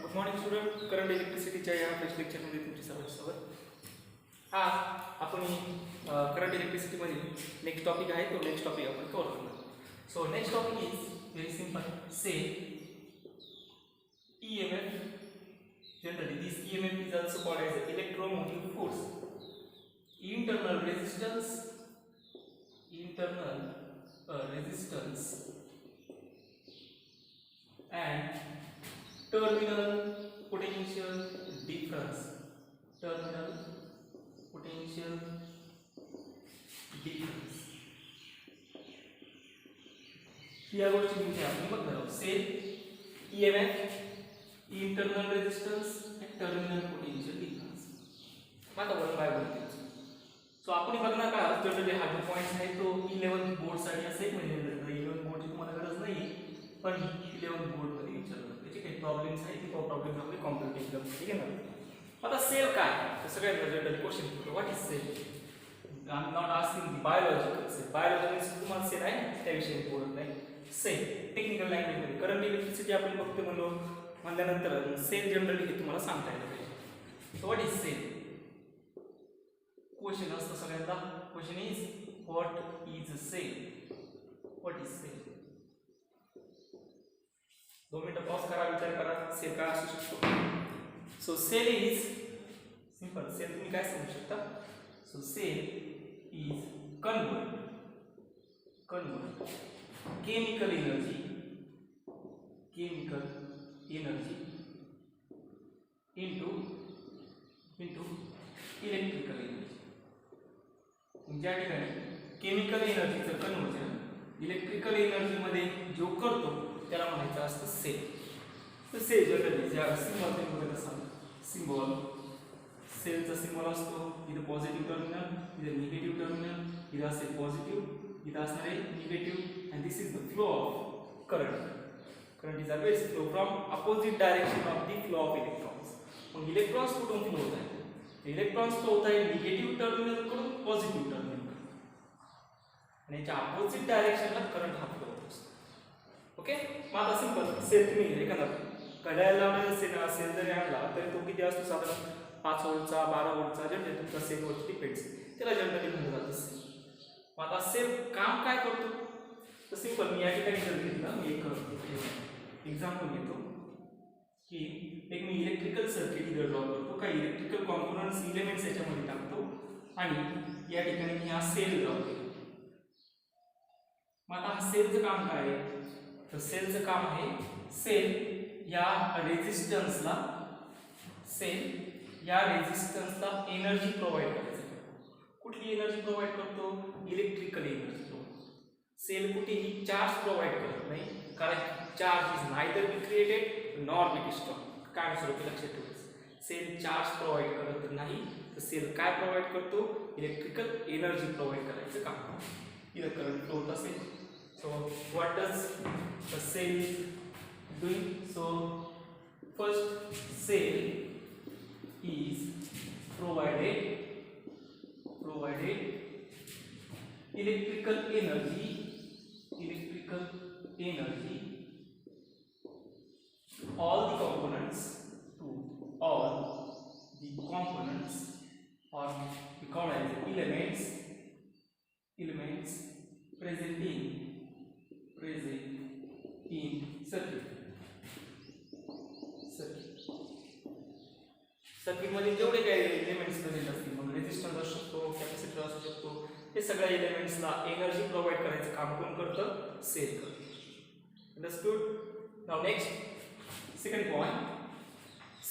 Good morning student. Current इलेक्ट्रिसिटीच्या या fresh लेक्चरमध्ये तुमचे सर्वांचे स्वागत. आज आपण करंट इलेक्ट्रिसिटीमध्ये नेक्स्ट टॉपिक आहे तो नेक्स्ट टॉपिक आपण कव्हर करणार. So next topic is very simple. Say EMF. Generally, this EMF is also called as electromotive force. Internal resistance and terminal potential difference. या गोष्टी तुमच्या आपण बघणार आहोत. सेल EMF, इंटरनल रेजिस्टन्स आणि टर्मिनल पोटेन्शियल डिफरन्स. आता one by one करायचं. So आपण बघणार का जनरली हा जो पॉइंट आहे तो 11 बोर्ड साठी असेल. म्हणजे 11 बोर्डची तुम्हाला गरज नाही, पण 11 बोर्ड मध्ये विचारलं त्याचे काही प्रॉब्लेम्स आहेत ते प्रॉब्लेम्स आपले कॉम्प्युटर एक्झाम ठीक आहे ना. आता सेल काय तर सगळ्यांना जनरली क्वेश्चन येतो what is cell. I am not asking the biological cell. Biological तुम्हाला सेल आहे त्याविषयी बोलत नाही. सेल टेक्निकल लँग्वेज मध्ये करंट इलेक्ट्रिसिटी आपण बघतो म्हणल्यानंतर सेल जनरली हे तुम्हाला सांगता येईल पाहिजे. So what is cell. Question असतो सगळ्यांचा. Question is what is cell. What is cell. 2 मिनिटं पॉज करा, विचार करा सेल काय असू शकतो. So cell is simple. Cell तुम्ही काय समजू शकता. So cell is convert chemical energy into electrical energy. ज्या ठिकाणी केमिकल एनर्जीचं कन्वर्जन इलेक्ट्रिकल एनर्जी मध्ये जो करतो त्याला म्हणायचं असतं सेल. तर सेल जनरली ज्या सिंबल तुम्ही बघत असाल सिंबल सेलचा सिंबल असतो इथं पॉझिटिव्ह टर्मिनल इथं निगेटिव्ह टर्मिनल इथं असेल पॉझिटिव्ह इथं असणार आहे negative. and this is the flow of current is always flow from opposite direction of the flow of electrons. मग इलेक्ट्रॉन्स कुठून फ्लो होत आहेत. इलेक्ट्रॉन्स फ्लो होत आहे निगेटिव्ह टर्मिनल कडून पॉझिटिव्ह टर्मिनल आणि याच्या अपोजिट डायरेक्शनला करंट हा फ्लो होत असतो. ओके. मग आता सिंपल सेल तुम्ही एखादा घड्याळ लावलेला सेल जरी आणला तरी तो किती असतो साधारण 5 व्होल्टचा 12 व्होल्टचा जनरली तुमचा सेलवरती डिपेंड्स. त्याला जनरली म्हणलं जातं सेल. मग आता सेल काम काय करतो तर सिंपल मी या ठिकाणी जर घेतलं मी एक एक्झाम्पल घेतो की एक मी इलेक्ट्रिकल सर्किट इथं ड्रॉ करतो. काही इलेक्ट्रिकल कॉम्पोनंट्स एलिमेंट्स याच्यामध्ये टाकतो आणि या ठिकाणी मी हा सेल ड्रॉ केला. मग आता हा सेलचं काम काय आहे तर सेलचं काम आहे सेल या रेझिस्टन्सला एनर्जी प्रोव्हाइड करायचं. कुठली एनर्जी प्रोव्हाइड करतो. Electrical energy. सेल कुठेही चार्ज प्रोव्हाइड करत नाही कारण charge is neither B created nor be destroyed. काय स्वरूपी लक्षात ठेवायचं. सेल चार्ज प्रोव्हाइड करत नाही तर सेल काय प्रोव्हाइड करतो इलेक्ट्रिकल एनर्जी प्रोव्हाइड करायचं काम. इथं करंट फ्लो होत असेल. So what does the cell doing. So first cell is provided electrical energy all the components or we call as elements present in circuit मध्ये जेवढे काही एलिमेंट्स प्रेझेंट असतील मग रेझिस्टन्स असू शकतो कॅपॅसिटर असू शकतो हे सगळ्या एलिमेंट्सला एनर्जी प्रोव्हाइड करायचं काम कोण करतं सेल करतं. Understood. Now next second point.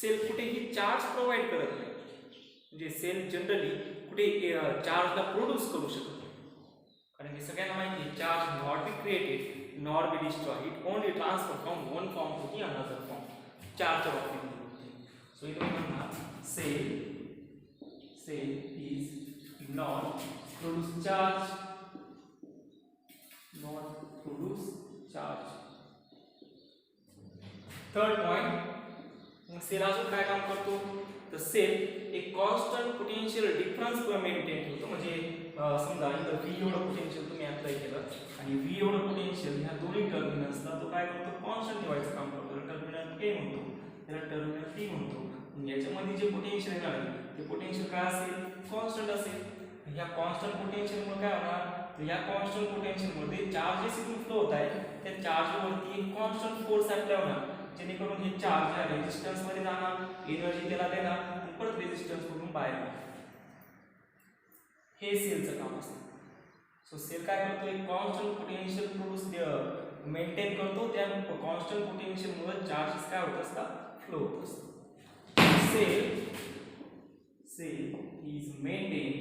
Cell कुठेही चार्ज प्रोव्हाइड करत नाही. म्हणजे सेल जनरली कुठे चार्जला प्रोड्यूस करू शकत नाही कारण की सगळ्यांना माहिती आहे charge not be created nor be destroyed. It only transfer from one form to the another form. चार्जच्या बाबतीत. सो इथे म्हणणार cell is not produce charge. Third point. Cell अजून काय काम करतो तर सेल एक कॉन्स्टंट पोटेन्शियल डिफरन्स मेंटेन ठेवतो. म्हणजे समजा इथं V एवढं पोटेन्शियल तुम्ही अप्लाय केलं आणि V एवढं पोटेन्शियल ह्या दोन्ही टर्मिनल्सला तो काय करतो कॉन्स्टंट ठेवायचं काम करतो. टर्मिनल A म्हणतो त्याला टर्मिनल P म्हणतो. याच्यामध्ये जे पोटेन्शियल येणार आहे ते पोटेन्शियल काय असेल, कॉन्स्टंट असेल. ह्या कॉन्स्टंट पोटेन्शियलमुळे काय होणार, तर या कॉन्स्टंट पोटेन्शियलमध्ये चार्जेस इथून फ्लो होत आहे, त्या चार्जवरती एक कॉन्स्टंट फोर्स अप्लाय होणार, जेणेकरून हे चार्ज या रेझिस्टन्स मध्ये जाणार, एनर्जी त्याला देणार आणि परत रेझिस्टन्स मधून बाहेर येणार. हे सेलचं काम असतं. सो सेल काय करतो, एक कॉन्स्टंट पोटेन्शियल प्रोड्यूस मेंटेन करतो. त्या कॉन्स्टंट पोटेन्शियलमुळे चार्जेस काय होत असतात, फ्लो होत असतात. Cell is maintain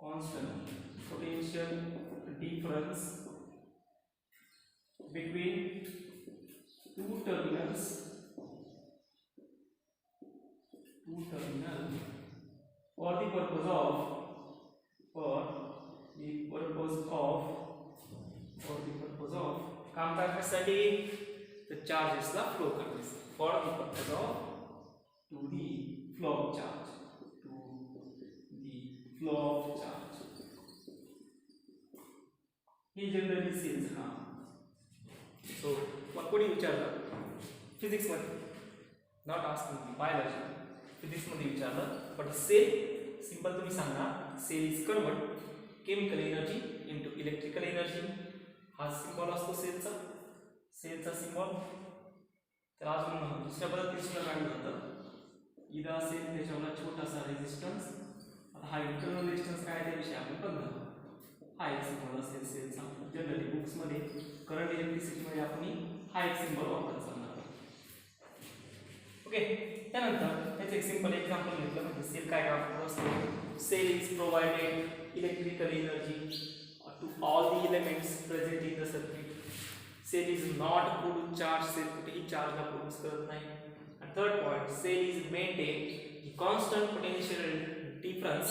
constant potential difference between two terminals for the purpose of काम करण्यासाठी the charges ला flow करण्यासाठी, for the purpose of to the flow of charge. हे जनरली सेल्स हा. सो मग कोणी विचारलं फिजिक्स मध्ये, नॉट आस्किंग बायोलॉजी, फिजिक्स मध्ये विचारलं, बट सेल सिंपल तुम्ही सांगा, cell is convert chemical energy into electrical energy. हा सिंबल असतो सेलचा सिंबल. तर अजून दुसऱ्या पद्धतीने सुद्धा काढलं जातं. इथं असेल त्याच्यावर छोटासा रेझिस्टन्स. आता हा इंटरनल रेझिस्टन्स काय त्याविषयी आपण बघणार. हा एक सिंबल असेल सेलचा. जनरली बुक्स मध्ये करंट इलेक्ट्रिसिटी मध्ये आपण हा एक सिंबल वापरत चालणार. ओके, त्यानंतर त्याचं एक सिंपल एक्झाम्पल घेतलं म्हणजे सेल काय काम करत असतो. Cell is provided electrical energy to all the elements present in the circuit. Cell is not produce charge, cell कुठेही चार्जला प्रोड्यूस करत नाही. आणि third point, cell is maintain constant potential difference.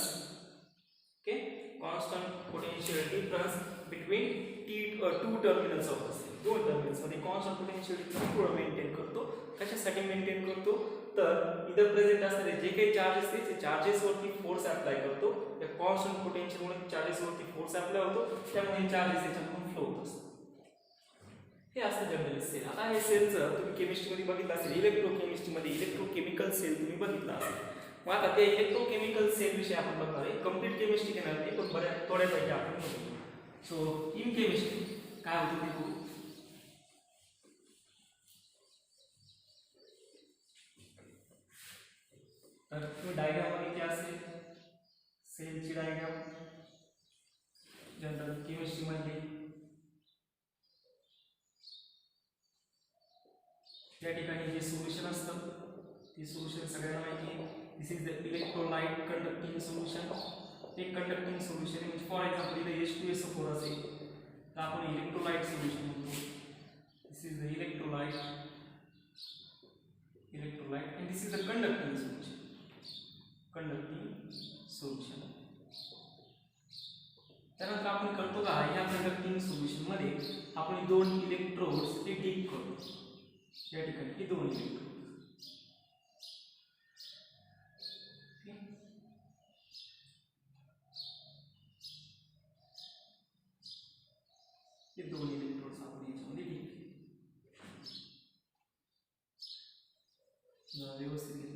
Okay, constant potential difference between two terminals of the cell. दोन terminals मध्ये constant potential difference maintain करतो. कशासाठी maintain करतो, तर इथं प्रेझेंट असणारे जे काही चार्जेस आहेत ते चार्जेस वरती फोर्स अप्लाय करतो. त्या कॉन्स्टंट पोटेन्शियल मुळे चार्जेस वरती फोर्स अप्लाय होतो, त्यामुळे चार्जेस याच्यातून फ्लो होत असतात. हे असतं जनरली सेल. आता हे सेलचं तुम्ही केमिस्ट्रीमध्ये बघितलं असेल, इलेक्ट्रोकेमिस्ट्रीमध्ये इलेक्ट्रोकेमिकल सेल तुम्ही बघितला असेल. मग आता ते इलेक्ट्रोकेमिकल सेल विषयी आपण बघणार आहे. कम्प्लीट केमिस्ट्री घेणार नाही, पण बऱ्याच थोड्यापैकी आपण बघू. सो इन केमिस्ट्री काय होतं ते बघू. तर तुम्ही डायग्राम बघितली असेल, सेलची डायग्राम जनरल केमिस्ट्री मध्ये. या ठिकाणी जे सोल्युशन असतं ते सोल्युशन सगळ्यांना माहिती आहे. This is the electrolyte conducting solution. एक कंडक्टिंग सोल्युशन म्हणजे फॉर एक्झाम्पल इथे H2SO4 असेल तर आपण इलेक्ट्रोलाइट सोल्युशन म्हणतो. This is the electrolyte and this is the conducting solution. त्यानंतर आपण करतो का, या कंडक्टिंग सोल्युशन मध्ये आपण दोन इलेक्ट्रोड्स हे डीप करतो. या ठिकाणी हे दोन इलेक्ट्रोड, हे दोन इलेक्ट्रोड्स आपण याच्यामध्ये डीप व्यवस्थित घेतो.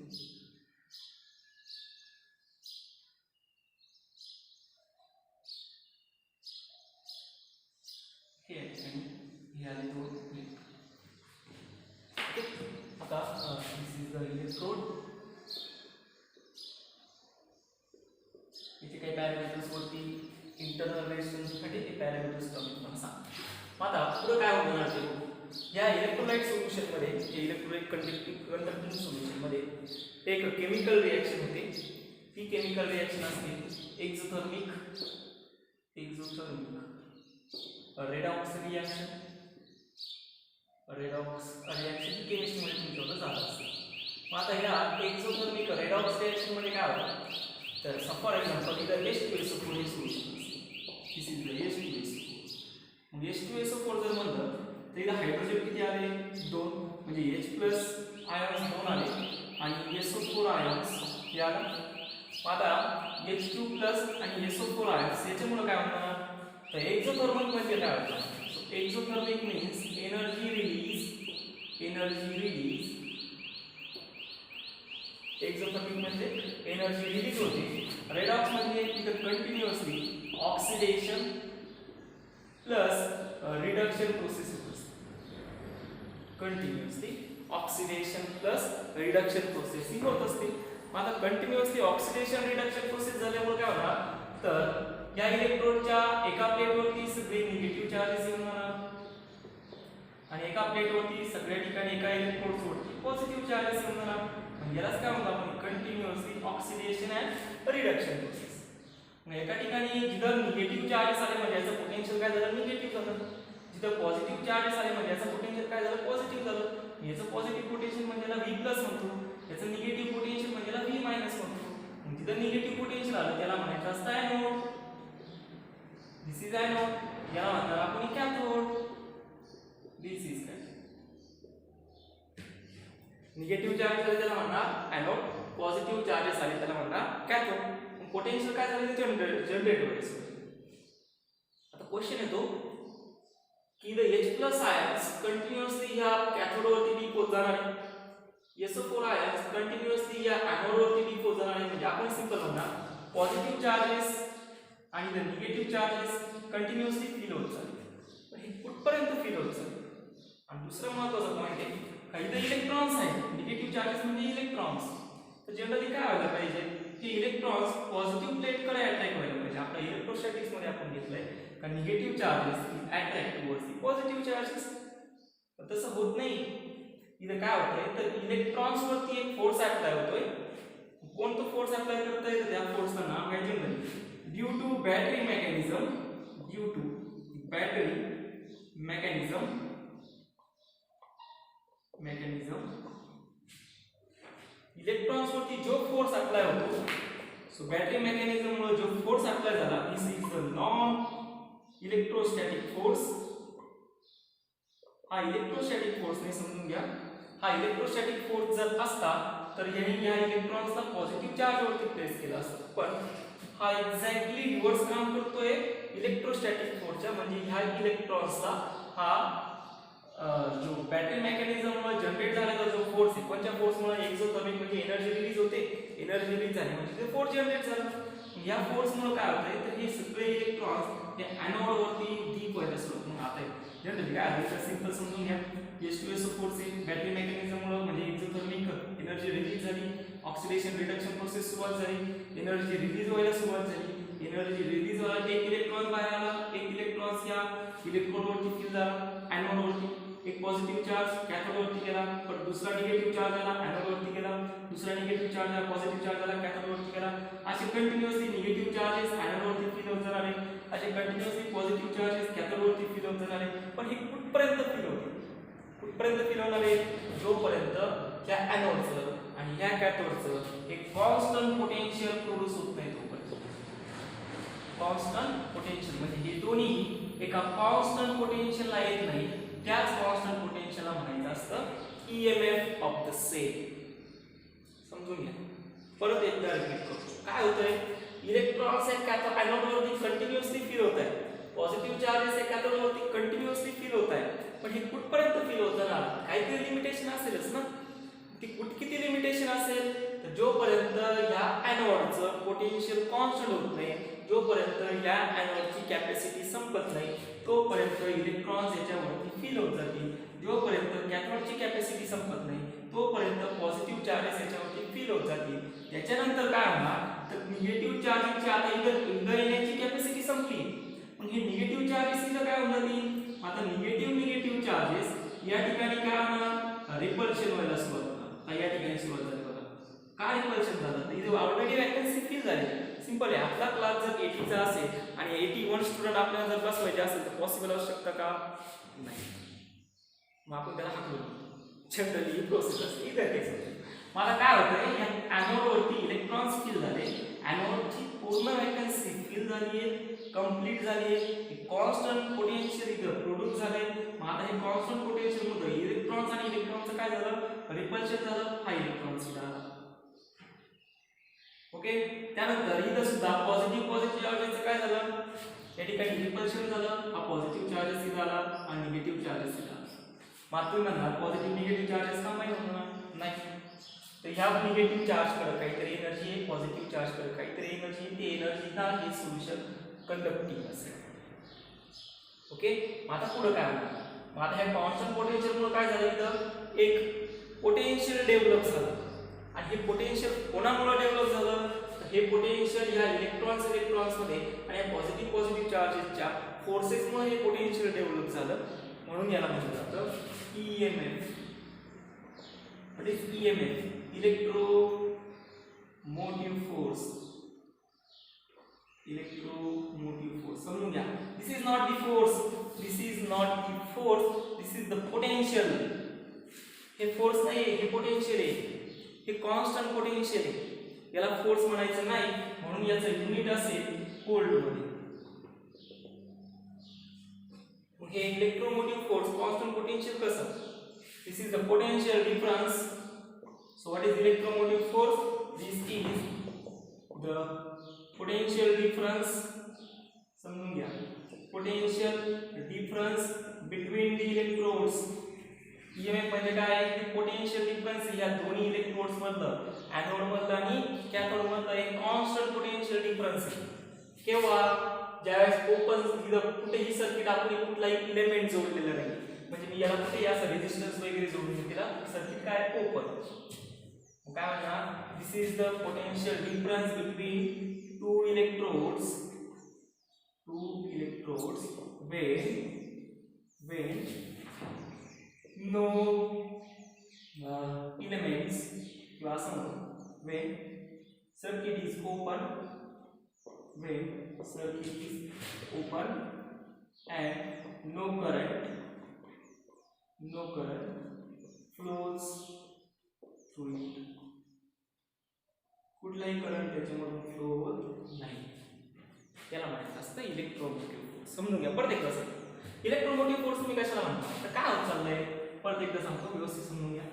हे आले दोन इलेक्ट्रोड. आता दिस इज द इलेक्ट्रोड. इथे काही पॅरामीटर्स वरती इंटरनल रेझिस्टन्ससाठी ते पॅरामीटर्स कमी तुम्हाला सांग. आता पुढे काय होणार ते, या इलेक्ट्रोलाइट सोल्युशन मध्ये, इलेक्ट्रोलाइट कंडक्टिंग सोल्युशन मध्ये एक केमिकल रिएक्शन होते. ती केमिकल रिएक्शन असते एक्झोथर्मिक रेडॉक्स रिएक्शन. केमिस्ट्री मध्ये तुमच्याकडे जात असते. मग आता ह्या एक्झोथर्मिक रेडॉक्स रिएक्शन मध्ये काय होतं, तर फॉर एक्झाम्पल इथं H2SO4 हे सोल्युशन असते. दिस इज द H2SO4. मग H2SO4 जर म्हणलं तर इथं हायड्रोजन किती आले, 2, म्हणजे H+ आयॉन्स 2 आले आणि SO4 आयॉन्स हे आले आता H2 आणि SO4 आयन्स याच्यामुळे काय होणार तर एक्झोथर्मिक म्हणजे काय होतं exothermic means energy release exothermic म्हणजे एनर्जी रिलीज होते रेडॉक्स म्हणजे इथं continuously oxidation plus reduction process होत असते continuously oxidation plus reduction process ही होत असते मग आता कंटिन्युअसली ऑक्सिडेशन रिडक्शन प्रोसेस झाल्यामुळे काय होणार तर या इलेक्ट्रोडच्या एका प्लेटवरती सगळे निगेटिव्ह चार्जेस येऊन जाणार आणि एका प्लेटवरती सगळ्या ठिकाणी एका इलेक्ट्रोडवरती पॉझिटिव्ह चार्जेस येऊन जाणार म्हणजे यालाच काय म्हणतो आपण continuously oxidation and reduction process एका ठिकाणी जिथं निगेटिव्ह चार्जेस आले म्हणजे याचं पोटेन्शियल काय झालं निगेटिव्ह झालं जिथं पॉझिटिव्ह चार्जेस आले म्हणजे याचं पोटेन्शियल काय झालं पॉझिटिव्ह झालं याचं पॉझिटिव्ह पोटेन्शियल म्हणजे याला V+ म्हणतो याचं निगेटिव्ह पोटेन्शियल म्हणजे याला V- म्हणतो जिथं निगेटिव्ह पोटेन्शियल आलं त्याला म्हणायचं असतं एनोड दिस इज एनोड याला म्हणणार आपण cathode this is negative charge आले त्याला म्हणणार एनोड पॉझिटिव्ह चार्जेस आले त्याला म्हणणार कॅथोड पोटेन्शियल काय झालं जनरेट होईल आता क्वेश्चन येतो की द H+ आयन्स कंटिन्युअसली या कॅथोड वरती डिपोज जाणार आहे SO4 आयन्स कंटिन्युअसली या एनोड वरती डिपोज जाणार आहे म्हणजे आपण सिंपल म्हणणार पॉझिटिव्ह चार्जेस आणि the negative charges continuously feel होत चालले पण हे कुठपर्यंत फील होत चालले आणि दुसरा महत्त्वाचा पॉइंट आहे काही तर इलेक्ट्रॉन्स आहेत निगेटिव्ह चार्जेस म्हणजे इलेक्ट्रॉन्स तर जनरली काय व्हायला पाहिजे की इलेक्ट्रॉन्स पॉझिटिव्ह प्लेटकडे अट्रॅक्ट व्हायला पाहिजे आपल्या इलेक्ट्रोस्टॅटिक्स मध्ये आपण घेतलंय का negative charges attract towards the positive charges तसं होत नाही इथं काय होतंय तर इलेक्ट्रॉन्स वरती एक फोर्स अप्लाय होतोय कोणतं फोर्स अप्लाय करतोय तर त्या फोर्सचं नाव काय generally due to battery mechanism electrons वरती जो फोर्स अप्लाय होतो सो बॅटरी मेकॅनिझम मुळे जो फोर्स अप्लाय झाला this is the non electrostatic force हा इलेक्ट्रोस्टॅटिक फोर्स ने समजून घ्या हा इलेक्ट्रोस्टॅटिक फोर्स जर असता तर याने या इलेक्ट्रॉन्सला पॉझिटिव्ह चार्ज वरती प्लेस केला असता पण हा एक्झॅक्टली रिव्हर्स काम करतोय इलेक्ट्रोस्टॅटिक फोर्सच्या म्हणजे ह्या इलेक्ट्रॉन्सला हा जो बॅटरी मेकॅनिझम मुळे जनरेट झालेला जो फोर्स आहे कोणत्या फोर्स मुळे एक्झोथर्मिक म्हणजे एनर्जी रिलीज होते एनर्जी रिलीज झाली म्हणजे ते फोर्स जनरेट झाला या फोर्स मुळे काय होतंय तर हे सगळे इलेक्ट्रॉन्स या एनोड वरती डीप व्हायला सुरुवात होऊन आता जनरली काय आहे सिंपल समजून घ्या H2SO4 चे बॅटरी मेकॅनिझम मुळे म्हणजे एक्झोथर्मिक एनर्जी रिलीज झाली ऑक्सिडेशन रिडक्शन प्रोसेस सुरुवात झाली एनर्जी रिलीज व्हायला सुरुवात झाली एनर्जी रिलीज व्हायला एक इलेक्ट्रॉन बाहेर आला एक इलेक्ट्रॉन्स या इलेक्ट्रोड वरती फिल झाला एनोड वरती एक पॉझिटिव्ह चार्ज कॅथोड वरती गेला पण दुसरा निगेटिव्ह चार्ज आला एनोड वरती गेला दुसरा निगेटिव्ह चार्ज आला पॉझिटिव्ह चार्ज आला कॅथोड वरती गेला असे कंटिन्युअसली निगेटिव्ह चार्जेस एनोड वरती फिल होत जाणारे असे कंटिन्युअसली पॉझिटिव्ह चार्जेस कॅथोड वरती फिल होत जाणारे पण हे कुठपर्यंत फिल होते कुठपर्यंत फिल होणार आहे जोपर्यंत त्या एनोडचं आणि ह्या कॅथोडचं एक कॉन्स्टंट पोटेन्शियल प्रोड्यूस होत नाही तोपर्यंत कॉन्स्टंट पोटेन्शियल म्हणजे हे दोन्ही एका कॉन्स्टंट पोटेन्शियलला येत नाही त्याच कॉन्स्टंट पोटेन्शियलला म्हणायचं असतं EMF ऑफ द सेल समजून घ्या परत एकदा रिपीट करतो काय होतंय इलेक्ट्रॉन्स एक एनोड वरती कंटिन्युअसली फील होत आहे पॉझिटिव्ह चार्जेस एक कॅथोड वरती कंटिन्युअसली फील होत आहे पण हे कुठपर्यंत फील होत जाणार काहीतरी लिमिटेशन असेलच ना ती किती लिमिटेशन असेल तर जोपर्यंत या एनोडचं पोटेन्शियल कॉन्स्टंट होत नाही जोपर्यंत या एनोडची कॅपॅसिटी संपत नाही तोपर्यंत इलेक्ट्रॉन्स याच्यावरती फील होत जातील जोपर्यंत कॅथोडची कॅपॅसिटी संपत नाही तोपर्यंत पॉझिटिव्ह चार्जेस याच्यावरती फील होत जातील त्याच्यानंतर काय होणार तर निगेटिव्ह चार्जेसची आता इथं येण्याची कॅपॅसिटी संपली पण हे निगेटिव्ह चार्जेस इथं काय होऊन जातील आता निगेटिव्ह चार्जेस या ठिकाणी काय होणार रिपल्शन व्हायला सुरुवात होणार या ठिकाणी सुरुवात झाली बघा काय रिपल्शन झालं इथे ऑलरेडी वॅकन्सी फील झाली सिंपल आहे आपला क्लास जर 80 चा असेल आणि 81 स्टुडंट आपल्याला जर बसवायचे असेल तर पॉसिबल असू शकतं का नाही मग आपण त्याला हाकलू जनरली ही प्रोसेस असते इथं केस मला काय होतं या एनोडवरती इलेक्ट्रॉन्स फील झाले एनोडची पूर्ण वॅकन्सी फील झाली आहे कंप्लीट झाली आहे कॉन्स्टंट पोटेन्शियल इथं प्रोड्यूस झाले मग आता हे कॉन्स्टंट पोटेन्शियल मध्ये इलेक्ट्रॉन्स आणि इलेक्ट्रॉनचं काय झालं रिपल्शन झालं हा इलेक्ट्रॉन्स झाला ओके ओके, त्यानंतर इथं सुद्धा पॉझिटिव्ह चार्जेसचं काय झालं, या ठिकाणी रिपल्शन झालं, हा पॉझिटिव्ह चार्जेस इथं आला आणि निगेटिव्ह चार्जेस इथं आला. मग तुम्ही म्हणणार पॉझिटिव्ह निगेटिव्ह चार्जेस का माहिती होणार नाही, तर ह्या निगेटिव्ह चार्ज कडे काहीतरी एनर्जी आहे, पॉझिटिव्ह चार्ज कडे काहीतरी एनर्जी आहे, ते एनर्जी ना हे सोल्युशन कंडक्टिव्ह असेल. ओके, मग आता पुढे काय होणार, मग आता ह्या कॉन्स्टंट पोटेन्शियल मुळे काय झालं, इथं एक पोटेन्शियल डेव्हलप झालं. आणि हे पोटेन्शियल कोणामुळे डेव्हलप झालं, तर हे पोटेन्शियल या इलेक्ट्रॉन्स मध्ये आणि पॉझिटिव्ह चार्जेसच्या फोर्सेसमुळे हे पोटेन्शियल डेव्हलप झालं. म्हणून याला म्हटलं जातं EMF. What is EMF? Electromotive force. समजून घ्या, this is not the force, this is the potential. हे फोर्स नाही, हे पोटेन्शियल आहे, हे कॉन्स्टंट पोटेन्शियल आहे, याला फोर्स म्हणायचं नाही. म्हणून याचं युनिट असेल व्होल्ट मध्ये. हे इलेक्ट्रोमोटिव्ह फोर्स कॉन्स्टंट पोटेन्शियल कसं, this is the potential difference. So what is electromotive force, this is the potential difference. समजून घ्या, potential difference between the electrodes. EMF म्हणजे काय, हे पोटेन्शियल डिफरन्स या दोन्ही इलेक्ट्रोड्स मधलं, एनोड मधलं आणि कॅथोड मधलं एक कॉन्स्टंट पोटेन्शियल डिफरन्स आहे. केव्हा, ज्यावेळेस ओपन कुठेही सर्किट आपण कुठलाही इलेमेंट जोडलेला नाही, म्हणजे मी याला कुठे असं रेजिस्टन्स वगैरे जोडून दिला, सर्किट काय ओपन. काय म्हणणार, this is the potential difference between two electrodes when no elements, किंवा असं म्हणतो, when circuit is open and no current flows through it. कुठलाही करंट त्याच्यामधून फ्लो होत नाही, त्याला म्हणायचं असतं इलेक्ट्रोमोटिव्ह फोर्स. समजून घ्या परत एकदा सर, इलेक्ट्रोमोटिव्ह फोर्स तुम्ही कशाला म्हणता, तर काय होत चाललंय परत एकदा सांगतो, व्यवस्थित समजून घ्या.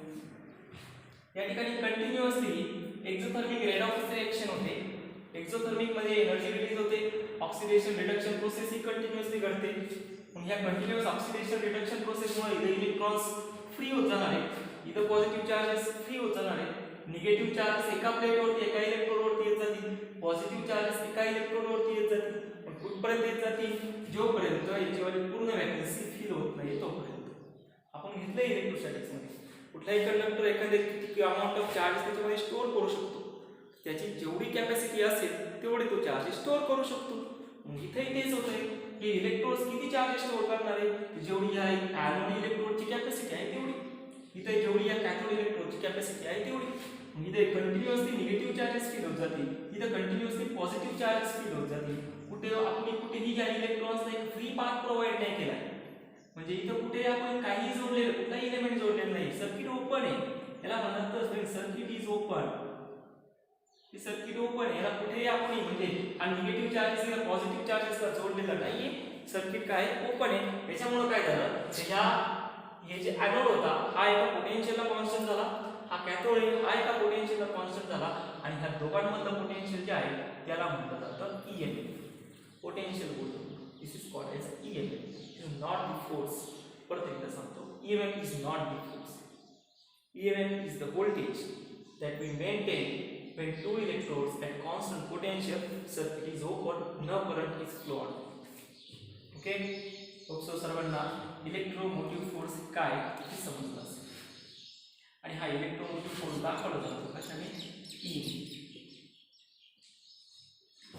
या ठिकाणी continuously exothermic rate of reaction होते. एक्झोथर्मिक मध्ये एनर्जी रिलीज होते, ऑक्सिडेशन रिडक्शन प्रोसेस ही कंटिन्युअसली घडते. मग या कंटिन्युअस ऑक्सिडेशन रिडक्शन प्रोसेसमुळे इथे इलेक्ट्रॉन्स फ्री होत जाणार आहे, इथं पॉझिटिव्ह चार्जेस फ्री होत जाणार आहे. निगेटिव्ह चार्जेस एका प्लेटवरती एका इलेक्ट्रोडवरती येत जातील, पॉझिटिव्ह चार्जेस एका इलेक्ट्रोडवरती येत जातील. पण कुठपर्यंत येत जातील, जोपर्यंत याच्यावर पूर्ण वॅकन्सी फील होत नाही तोपर्यंत. आपण घेतलं इलेक्ट्रोस्टॅटिक्स मध्ये, कुठलाही कंडक्टर एखादे किती अमाऊंट ऑफ चार्ज त्याच्यामध्ये स्टोअर करू शकतो, त्याची जेवढी कॅपॅसिटी असेल तेवढे तो चार्ज स्टोअर करू शकतो. मग इथेही तेच होतंय, की इलेक्ट्रोड्स किती चार्ज स्टोअर करणार आहे, जेवढी या एनोड इलेक्ट्रोडची कॅपॅसिटी आहे तेवढी, इथे जेवढी या कॅथोड इलेक्ट्रोडची कॅपॅसिटी आहे तेवढी. मग इथे कंटिन्युअसली निगेटिव्ह चार्जेस फील होत जातील, इथे कंटिन्युअसली पॉझिटिव्ह चार्जेस फील होत जातील. कुठेही या इलेक्ट्रॉन्सला एक फ्री पाथ प्रोव्हाइड नाही केला, म्हणजे इथं कुठे आपण काही जोडलेलं, कुठलाही इलेमेंट जोडलेलं नाही, सर्किट ओपन आहे. याला म्हणतात सर्किट इज ओपन. हे सर्किट ओपन आहे, याला कुठेही आपण म्हणजे निगेटिव्ह चार्जेस किंवा पॉझिटिव्ह चार्जेसला जोडलेलं नाहीये, सर्किट काय ओपन आहे. त्याच्यामुळे काय झालं, हे जे एनोड होता हा एका पोटेन्शियलला कॉन्स्टंट झाला, हा कॅथोड हा एका पोटेन्शियलला कॉन्स्टंट झाला, आणि ह्या दोघांमधलं पोटेन्शियल जे आहे त्याला म्हटलं जातं EMF, पोटेन्शियल बोलतो. This is called as EMF. It is not the force. परत एकदा सांगतो, EMF is not the force. EMF is the voltage that we maintain when two electrodes at constant potential, circuit is open, no current is flowed. Okay? So सर्वांना electromotive force काय हे समजलं असेल. आणि हा इलेक्ट्रोमोटिव्ह फोर्स दाखवला जातो कशाने, E.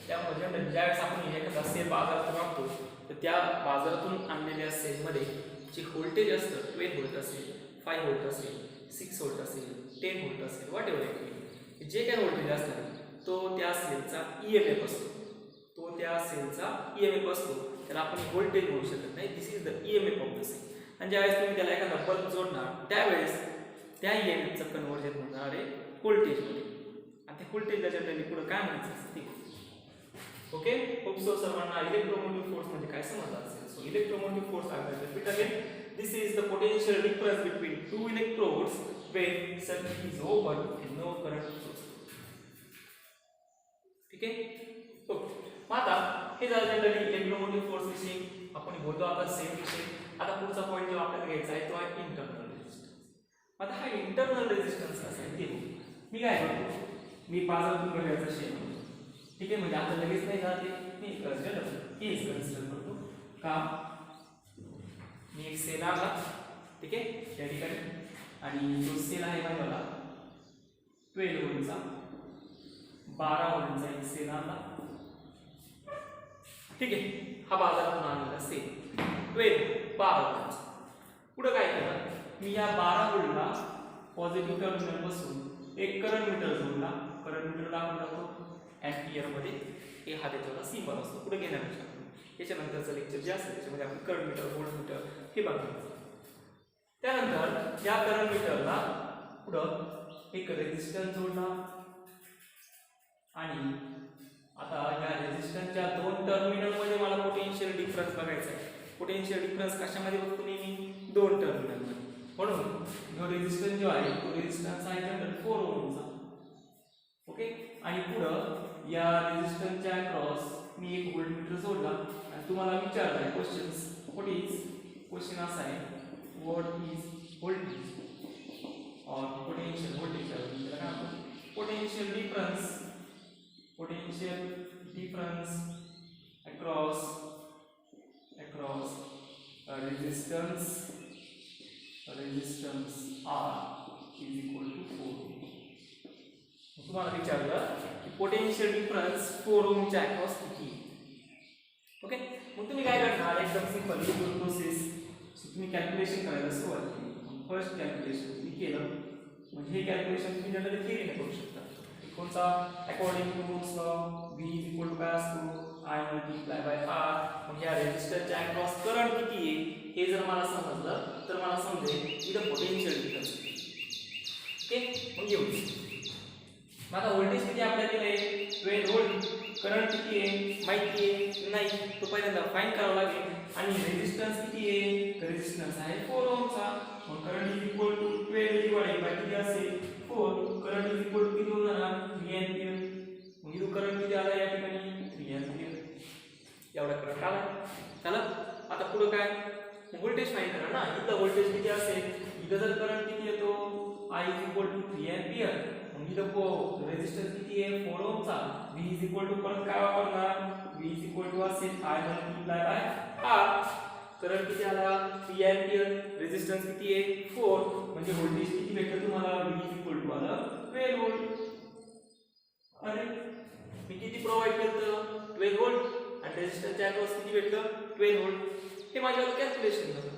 त्यामुळे ज्यावेळेस आपण एखादा सेल बाजारात मागतो, तर त्या बाजारातून आणलेल्या सेलमध्ये जे व्होल्टेज असतं 12 व्होल्ट असेल, 5 व्होल्ट असेल, 6 व्होल्ट असेल, 10 व्होल्ट असेल, वॉट एव्हर इट, जे काय व्होल्टेज असतात तो त्या सेलचा EMF असतो, त्याला आपण व्होल्टेज म्हणू शकत नाही. This is the EMF of the cell. आणि ज्यावेळेस तुम्ही त्याला एखादा बल्ब जोडणार त्यावेळेस त्या EMFचं कन्व्हर्जन होणार आहे व्होल्टेजमध्ये, आणि त्या व्होल्टेजला जनरली पुढे काय म्हणायचं असतं ते. ओके, होप सो सर्वांना इलेक्ट्रोमोटिव्ह फोर्स म्हणजे काय समजलं असेल. सो इलेक्ट्रोमोटिव्ह फोर्स आहे, repeat again, this is the potential difference between two electrodes when circuit is open and no current flows. ठीक आहे. ओके. मग आता हे झालं जनरली इलेक्ट्रोमोटिव्ह फोर्स विषयी आपण बोलतो. आता सेम विषय. आता पुढचा पॉईंट जो आपल्याला घ्यायचा आहे तो आहे इंटरनल रेजिस्टन्स. आता हा इंटरनल रेजिस्टन्स कसा आहे ते बघू. मी काय करतो, मी पाजातून घड्याळाचा शेप, ठीक आहे, म्हणजे आता लगेच नाही जाते, मी केस कन्सिडर करतो का. मी एक सेल आणला, ठीक आहे, त्या ठिकाणी, आणि जो सेल आहे मला 12 व्होल्टचा 12 व्होल्टचा एक सेल आणला, ठीक आहे. हा बाजारातून आणलेला सेल 12 व्होल्टचा. पुढे काय करणार, मी या 12 व्होल्टला पॉझिटिव्ह टर्मिनल पासून एक करंट मीटर जोडला. करंट मीटर दाखवून टाकतो एम्पियर मध्ये. हे हा त्याच्याला सिंबल असतो. पुढे घेण्यापेक्षा याच्यानंतरचं लेक्चर जे असेल त्याच्यामध्ये आपण करंट मीटर, व्होल्ट मीटर हे बघणार. त्यानंतर या करंट मीटरला पुढं एक रेजिस्टन्स जोडला, आणि आता या रेजिस्टन्सच्या 2 टर्मिनल मध्ये मला पोटेन्शियल डिफरन्स बघायचा आहे. पोटेन्शियल डिफरन्स कशामध्ये बघतो मी 2 टर्मिनल मध्ये. म्हणून जो रेजिस्टन्स जो आहे तो रेजिस्टन्स आहे जनरल 4 ओहमचा. ओके. आणि पुढं या रेजिस्टन्सच्या अक्रॉस मी एक व्होल्टमीटर जोडला, आणि तुम्हाला विचारलाय क्वेश्चन असा आहे, व्हॉट इज व्होल्टेज और पोटेन्शियल. व्होल्टेज काय म्हणतो, potential difference across resistance R is equal to 4. तुम्हाला विचारलं की पोटेन्शियल डिफरन्स 4 ओहमच्या अक्रॉस किती. ओके. मग तुम्ही काय करणार, एकदम सिंपल प्रोसेस. तुम्ही कॅल्क्युलेशन करायला सुरुवात केली. फर्स्ट कॅल्क्युलेशन तुम्ही केलं, म्हणजे हे कॅल्क्युलेशन तुम्ही जनरली थिअरीने करू शकता. कोणता, according to rules law V is equal to काय असतो, I multiply by R. मग या रेजिस्टरच्या अक्रॉस करंट किती आहे हे जर मला समजलं तर मला समजेल इथं पोटेन्शियल डिफरन्स. ओके. मग येऊ. मग आता व्होल्टेज किती आपल्याला दिले 12 व्होल्ट. करंट किती आहे माहिती आहे नाही, तो पहिल्यांदा फाइंड करावा लागेल. आणि रेजिस्टन्स किती आहे, तर रेजिस्टन्स आहे 4 ओहमचा. मग current is equal to 12 divided by किती असेल 4. करंट इज इक्वल टू किती होणार 3 एंपियर. मग इथं करंट किती आला या ठिकाणी 3 एंपियर. एवढा करंट आला. चला आता पुढे काय, व्होल्टेज फाइंड करा ना. इथं व्होल्टेज किती असेल, इथं जर करंट किती येतो I is equal to 3 ampere. मग इथं रेजिस्टन्स किती आहे 4 ओहमचा. V is equal to परत काय वापरणार, V is equal to असेल I multiply by R. Current किती आला 3 एंपियर, रेजिस्टन्स किती आहे 4, म्हणजे व्होल्टेज किती भेटलं तुम्हाला V is equal to आलं 12 व्होल्ट. अरे मी किती प्रोव्हाइड केलं 12 व्होल्ट, आणि रेजिस्टन्सच्या अक्रॉस किती भेटलं 12 व्होल्ट. हे माझ्यावर कॅल्क्युलेशन झालं,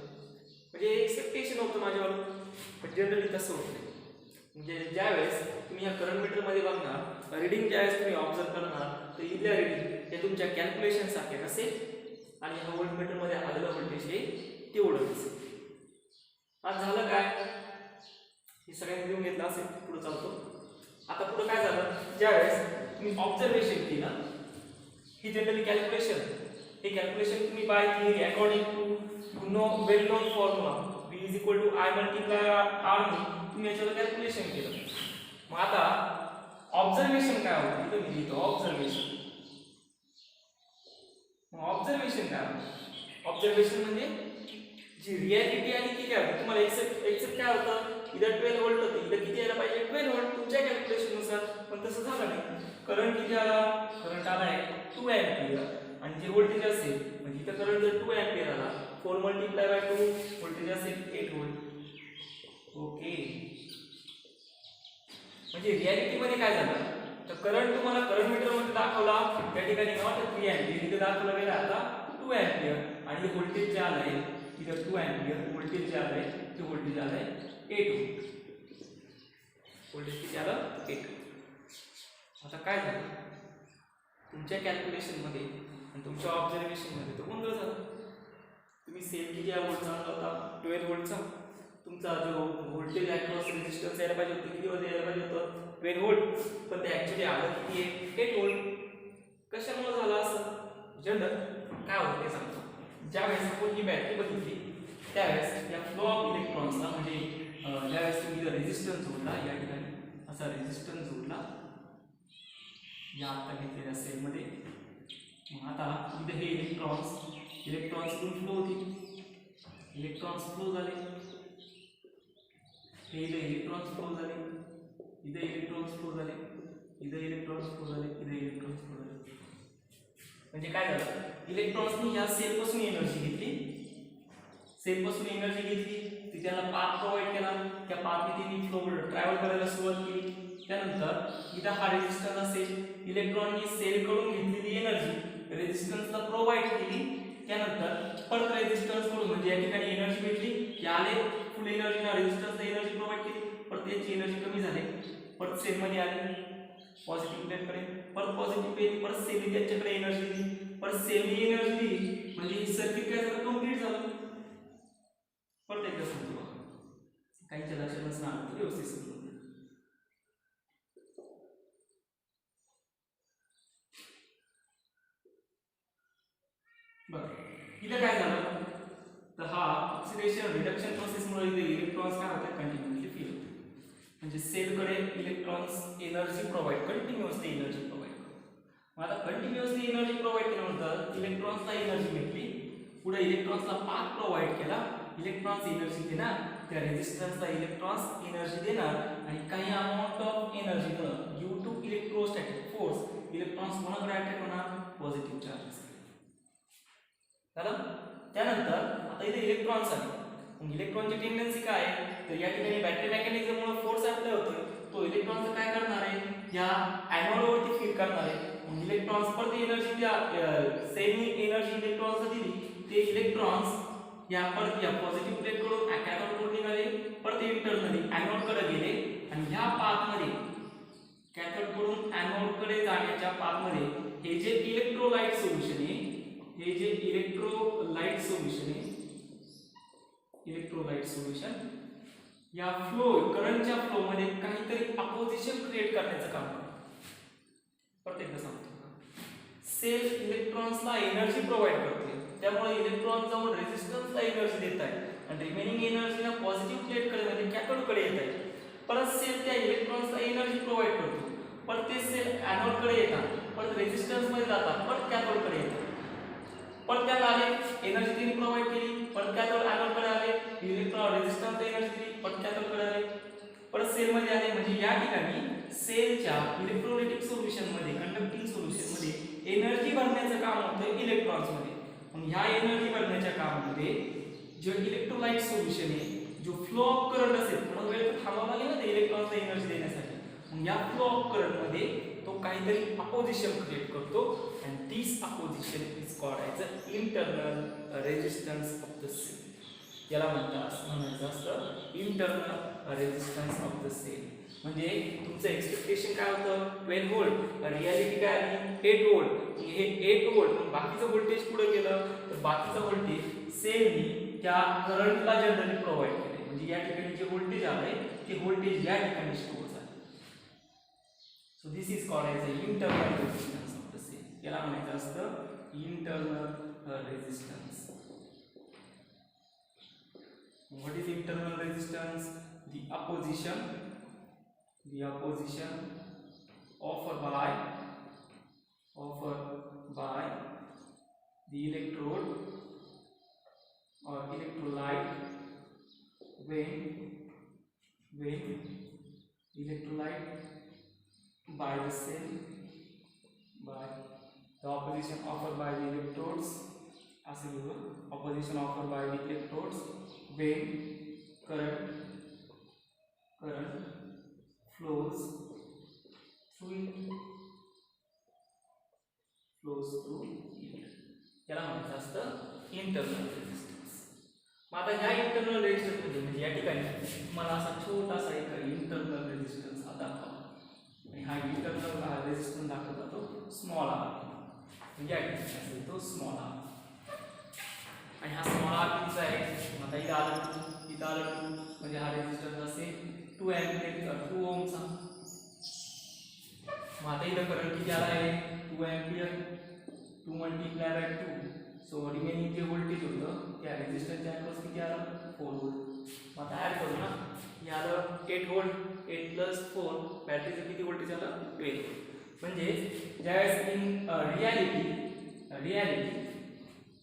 म्हणजे एक्सेप्टेशन होतं माझ्यावर. पण जनरली तसं होत नाही. म्हणजे ज्यावेळेस तुम्ही या करंट मीटर मध्ये बघणार, रीडिंग ज्यावेळेस तुम्ही ऑब्झर्व करणार, तर इथल्या रीडिंग हे तुमच्या कॅल्क्युलेशन सारखे असेल, आणि ह्या व्होल्ट मीटर मध्ये आलेलं व्होल्टेज हे तेवढं असेल. आज झालं काय, हे सगळ्यांनी लिहून घेतलं असेल. पुढे चालतो. आता पुढे काय झालं, ज्यावेळेस तुम्ही ऑब्झर्वेशन केली ना, ही जनरली कॅल्क्युलेशन, हे कॅल्क्युलेशन तुम्ही by theory according to no well known formula V is equal to I multiply R तुम्ही याच्यावर कॅल्क्युलेशन केलं. मग आता ऑब्झर्वेशन काय होतं, इथं मी लिहितो ऑब्झर्वेशन. मग ऑब्झर्वेशन काय होतं, ऑब्झर्वेशन म्हणजे जी रियालिटी आणि ती काय होती तुम्हाला एक्सेप्ट काय होतं, इथं 12 व्होल्ट होतं, इथं किती यायला पाहिजे 12 व्होल्ट तुमच्या कॅल्क्युलेशननुसार. पण तसं झालं नाही. करंट किती आला, करंट आला आहे 2 एंपियर, आणि जे व्होल्टेज असेल म्हणजे इथं करंट जर 2 एंपियर आला 4 मल्टिप्लाय बाय 2 व्होल्टेज असेल 8 व्होल्ट. ओके. म्हणजे रियालिटी मध्ये काय झालं, तर करंट तुम्हाला करंट मीटर मध्ये दाखवला त्या ठिकाणी नॉट 3 एंपियर, इथे दाखवला गेला आता 2 एंपियर, आणि व्होल्टेज जे आलंय इथं 2 एंपियर, व्होल्टेज जे आलंय ते व्होल्टेज आलंय 8 व्होल्ट. व्होल्टेज किती आलं 8. आता काय झालं, तुमच्या कॅल्क्युलेशन मध्ये आणि तुमच्या ऑब्झर्वेशन मध्ये तो गोंधळ झाला. तुम्ही सेल किती व्होल्टचा आणला होता 12 व्होल्टचा, तुमचा जो व्होल्टेज अक्रॉस रेजिस्टन्स यायला पाहिजे होतं किती यायला पाहिजे होतं 12 व्होल्ट, पण ते ऍक्च्युअली आलं किती आहे 8 व्होल्ट. कशामुळे झालं असं, जनरल काय होतं ते सांगतो. ज्यावेळेस आपण ही बॅटरी बघितली त्यावेळेस या फ्लो ऑफ इलेक्ट्रॉन्सला, म्हणजे ज्यावेळेस तुम्ही रेजिस्टन्स जोडला, या ठिकाणी असा रेजिस्टन्स जोडला, या आता घेतलेल्या सेलमध्ये. मग आता इथे हे इलेक्ट्रॉन्स इथून फ्लो होतील, इलेक्ट्रॉन्स फ्लो झाले, हे इथे इलेक्ट्रॉन्स फ्लो झाले, इथे इलेक्ट्रॉन्स फ्लो झाले, इथे इलेक्ट्रॉन्स फ्लो झाले, इथे इलेक्ट्रॉन्स फ्लो झाले. म्हणजे काय झालं, इलेक्ट्रॉन्सनी या सेलपासून एनर्जी घेतली, ती त्याला पाथ प्रोव्हाइड केला, त्या पाथने त्यांनी फ्लो ट्रॅव्हल करायला सुरुवात केली. त्यानंतर इथं हा रेझिस्टन्स असेल, इलेक्ट्रॉननी सेलकडून घेतलेली एनर्जी रेझिस्टन्सला प्रोव्हाइड केली. त्यानंतर परत रेझिस्टन्स कडून म्हणजे या ठिकाणी एनर्जी भेटली, आले फुल एनर्जी ना रेझिस्टन्सला एनर्जी प्रोव्हाइड केली, परत त्याची एनर्जी कमी झाली, परत सेलमध्ये आले पॉझिटिव्ह प्लेटकडे, परत पॉझिटिव्ह प्लेट, परत सेलने त्यांच्याकडे एनर्जी दिली, परत सेलने एनर्जी दिली, म्हणजे हे सर्किट काय झालं, कंप्लीट झालं. परत एकदा समजू, काहीच्या लक्षात नसणार तर व्यवस्थित समजून घ्या. बरं, इथं काय झालं तर हा ऑक्सिडेशन रिडक्शन प्रोसेसमुळे इथे इलेक्ट्रॉन्स काय होतात, कंटिन्युअसली फिल होते. म्हणजे सेलकडे electrons energy provide, continuously energy provide करतो. मग आता कंटिन्युअसली एनर्जी प्रोव्हाइड केल्यानंतर इलेक्ट्रॉन्सला एनर्जी भेटली, पुढे इलेक्ट्रॉन्सला पाथ प्रोव्हाइड केला, इलेक्ट्रॉन्स एनर्जी देणार, त्या रेझिस्टन्सला इलेक्ट्रॉन्स एनर्जी देणार, आणि काही amount of energy due to electrostatic force electrons कोणाकडे अट्रॅक्ट होणार, पॉझिटिव्ह चार्जेस. त्यानंतर आता इथे इलेक्ट्रॉन्स आले, मग इलेक्ट्रॉनची टेंडन्सी काय आहे, तर या ठिकाणी बॅटरी मेकॅनिझममुळे फोर्स अप्लाय होतोय, तो इलेक्ट्रॉनचं काय करणार आहे, या एनोडवरती फीड करणार आहे. मग इलेक्ट्रॉन्स परत एनर्जी त्या सेलनी एनर्जी इलेक्ट्रॉन्सला दिली, ते इलेक्ट्रॉन्स या परत या पॉझिटिव्ह प्लेटकडून कॅथोडकडून निघाले, परत इंटरनली एनोडकडे गेले, आणि ह्या पाथमध्ये कॅथोडकडून एनोडकडे जाण्याच्या पाथमध्ये हे जे इलेक्ट्रोलाइट सोल्युशन आहे, इलेक्ट्रोलाइट सोल्युशन या फ्लो करंटच्या फ्लो मध्ये काहीतरी अपोजिशन क्रिएट करण्याचं काम करते. प्रत्येकदा सांगतो, सेल इलेक्ट्रॉन्सला एनर्जी प्रोव्हाइड करते, त्यामुळे इलेक्ट्रॉन जाऊन रेझिस्टन्सला एनर्जी देत आहे, आणि रिमेनिंग एनर्जी ना पॉझिटिव्ह प्लेटकडे म्हणजे कॅथोडकडे येत आहे. परत सेल त्या इलेक्ट्रॉन्सला एनर्जी प्रोव्हाइड करतो, परत ते सेल एनोडकडे येतात, परत रेझिस्टन्स मध्ये जातात, परत कॅथोडकडे येतात, परत त्याला आले एनर्जी त्यांनी प्रोव्हाइड केली, परत कॅथोड एनोडकडे आले, इलेक्ट्रॉन रेझिस्टन्स एनर्जी दिली, परत कॅथोडकडे आले, परत सेल मध्ये आले. म्हणजे या ठिकाणी सेलच्या इलेक्ट्रोलाइटिक सोल्युशन मध्ये, कंडक्टिंग सोल्युशन मध्ये एनर्जी भरण्याचं काम होतं इलेक्ट्रॉन्स मध्ये. मग ह्या एनर्जी भरण्याच्या कामामध्ये जो इलेक्ट्रोलाइट सोल्युशन आहे, जो फ्लो ऑफ करंट असेल, मग वेळ थांबावा लागेल ना इलेक्ट्रॉन्सला एनर्जी देण्यासाठी, मग या फ्लो ऑफ करंट मध्ये तो काहीतरी अपोजिशन क्रिएट करतो, and this opposition is called as the internal resistance of the cell. याला म्हणायचं असतं internal resistance of the cell. म्हणजे तुमचं एक्सपेक्टेशन काय होतं 12 व्होल्ट, रियालिटी काय आली 8 व्होल्ट. हे 8 व्होल्ट बाकीचं व्होल्टेज पुढे गेलं तर बाकीचं व्होल्टेज सेलनी त्या करंटला जनरली प्रोव्हाइड केले. म्हणजे या ठिकाणी जे व्होल्टेज आलंय ते व्होल्टेज या ठिकाणी स्टोअर झाले. So this is called as the internal resistance of the cell. याला म्हणायचं असतं internal resistance. What is internal resistance? The opposition offered by the electrode or electrolyte when electrolyte by the cell, by the opposition offered by the electrodes, opposition offered by the electrodes when current flows through it. याला म्हणायचं असतं internal resistance. मग आता ह्या internal resistance म्हणजे या ठिकाणी मला असा छोटासा एक इंटरनल रेझिस्टन्स हा दाखवा, आणि हा इंटरनल रेझिस्टन्स दाखवला तो स्मॉल आर, म्हणजे या ठिकाणी असेल तो स्मॉल आर, आणि हा स्मॉल आर कितीचा आहे, आता इथं आलं म्हणजे हा रेझिस्टन्स असेल 2 एम्पियर 2 ओमचा. मग आता इथं करंट किती आला आहे 2 ampere, 2 multiply by 2. So remaining जे व्होल्टेज होतं त्या रेझिस्टन्सच्या अक्रॉस किती आलं 4 व्होल्ट. मग आता ॲड करू ना, हे आलं 8 व्होल्ट, 8 + 4 बॅटरीचं किती व्होल्टेज आलं 12. म्हणजे ज्यावेळेस इन रियालिटी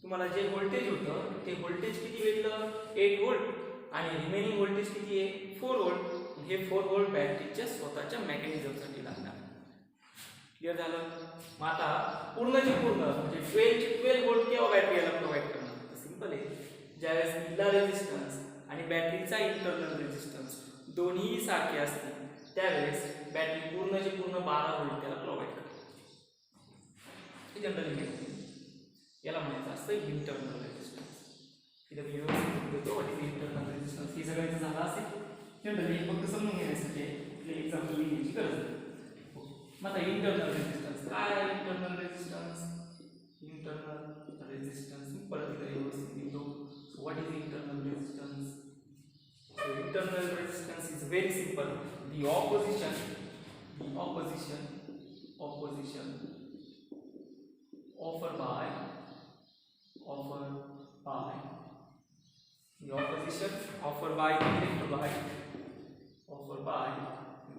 तुम्हाला जे व्होल्टेज होतं ते व्होल्टेज किती भेटलं 8 व्होल्ट आणि रिमेनिंग व्होल्टेज किती आहे 4 व्होल्ट. हे 4 व्होल्ट बॅटरीच्या स्वतःच्या मेकॅनिझमसाठी लागणार. क्लिअर झालं. मग आता पूर्णचे पूर्ण म्हणजे 12 व्होल्ट केव्हा बॅटरी याला प्रोव्हाइड करणार. सिंपल आहे, ज्यावेळेस इथला रेझिस्टन्स आणि बॅटरीचा इंटरनल रेझिस्टन्स दोन्ही सारखे असतील त्यावेळेस बॅटरी पूर्णचे पूर्ण 12 व्होल्ट त्याला प्रोव्हाइड करते. हे जनरली याला म्हणायचं असतं इंटरनल रेझिस्टन्स. इथे व्हिडिओ देतो व्हॉट इज इंटरनल रेझिस्टन्स. हे सगळ्यांचं झालं असेल जनरली, फक्त समजून घेण्यासाठी एक्झाम्पल लिहिण्याची गरज नाही. मग आता इंटरनल रेझिस्टन्स काय. इंटरनल रेझिस्टन्स परत इथे व्यवस्थित लिहितो. So what is internal resistance. So internal resistance is very simple. the opposition offered by the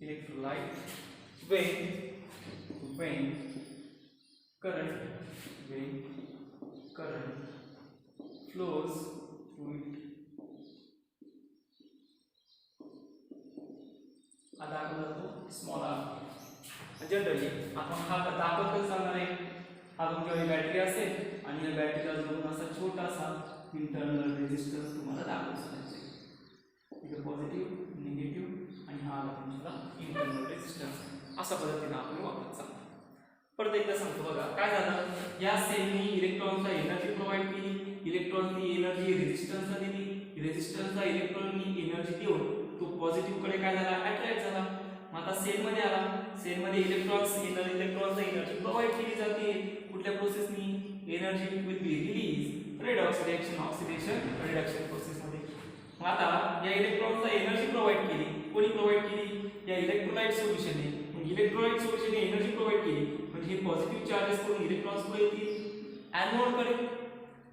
electrolyte when current flows through it. आता आपण स्मॉल आर. जनरली आपण हा दाखवत सांगणार आहे. हा तुमच्याकडे बॅटरी असेल आणि या बॅटरीला जोडून असा छोटासा इंटरनल रेझिस्टन्स तुम्हाला दाखवून सांगायचा आहे. इथे पॉझिटिव्ह निगेटिव्ह आणि हा तुमचा इंटरनल रेझिस्टन्स अशा पद्धतीने आपण वापरत चालतो. परत एकदा सांगतो बघा काय झालं. या सेलनी इलेक्ट्रॉनला एनर्जी प्रोव्हाइड केली. इलेक्ट्रॉननी एनर्जी रेझिस्टन्सला दिली. रेझिस्टन्सला इलेक्ट्रॉननी एनर्जी देऊन तो पॉझिटिव्ह कडे काय झाला अट्रॅक्ट झाला. मग आता सेल मध्ये आला. सेल मध्ये इलेक्ट्रॉन्सला एनर्जी प्रोव्हाइड केली जाते. कुठल्या प्रोसेसनी. Energy will be release redox reaction oxidation reduction process मध्ये. मग आता या इलेक्ट्रॉन्सला एनर्जी प्रोव्हाइड केली. कोणी प्रोव्हाइड केली. या इलेक्ट्रोलाइट सोल्युशनने. इलेक्ट्रोलाइट सोल्युशनने एनर्जी प्रोव्हाइड केली म्हणजे हे पॉझिटिव्ह चार्जेस करून इलेक्ट्रॉन्स पुढे येतील एनोड कडे.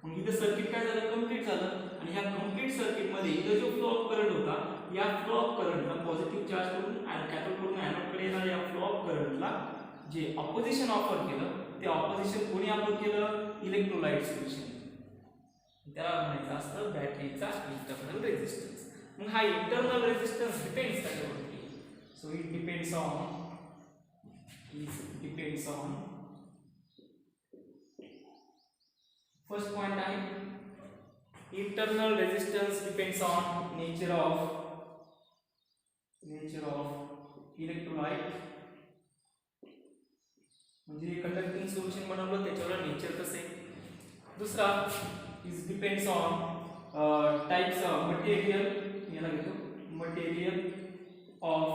मग इथं सर्किट काय झालं कंप्लीट झालं. आणि ह्या कंप्लीट सर्किट मध्ये इथं जो फ्लो ऑफ करंट होता या फ्लो ऑफ करंटला पॉझिटिव्ह चार्ज करून कॅथोड कडून एनोड कडे येणाऱ्या या फ्लो ऑफ करंटला जे ऑपोजिशन ऑफर केलं ते ऑपोजिशन कोणी ऑफर केलं इलेक्ट्रोलाइट सोल्युशन. त्याला म्हणायचं असतं बॅटरीचा इंटरनल रेझिस्टन्स. मग हा इंटरनल रेझिस्टन्स डिपेंड्स कशावरती. So it depends on first point आहे internal resistance depends on nature of electrolyte. म्हणजे कंडक्टिंग सोल्युशन बनवलं त्याच्यावर नेचर कसं आहे. दुसरा is depends on types of material. याला घेतो मटेरियल ऑफ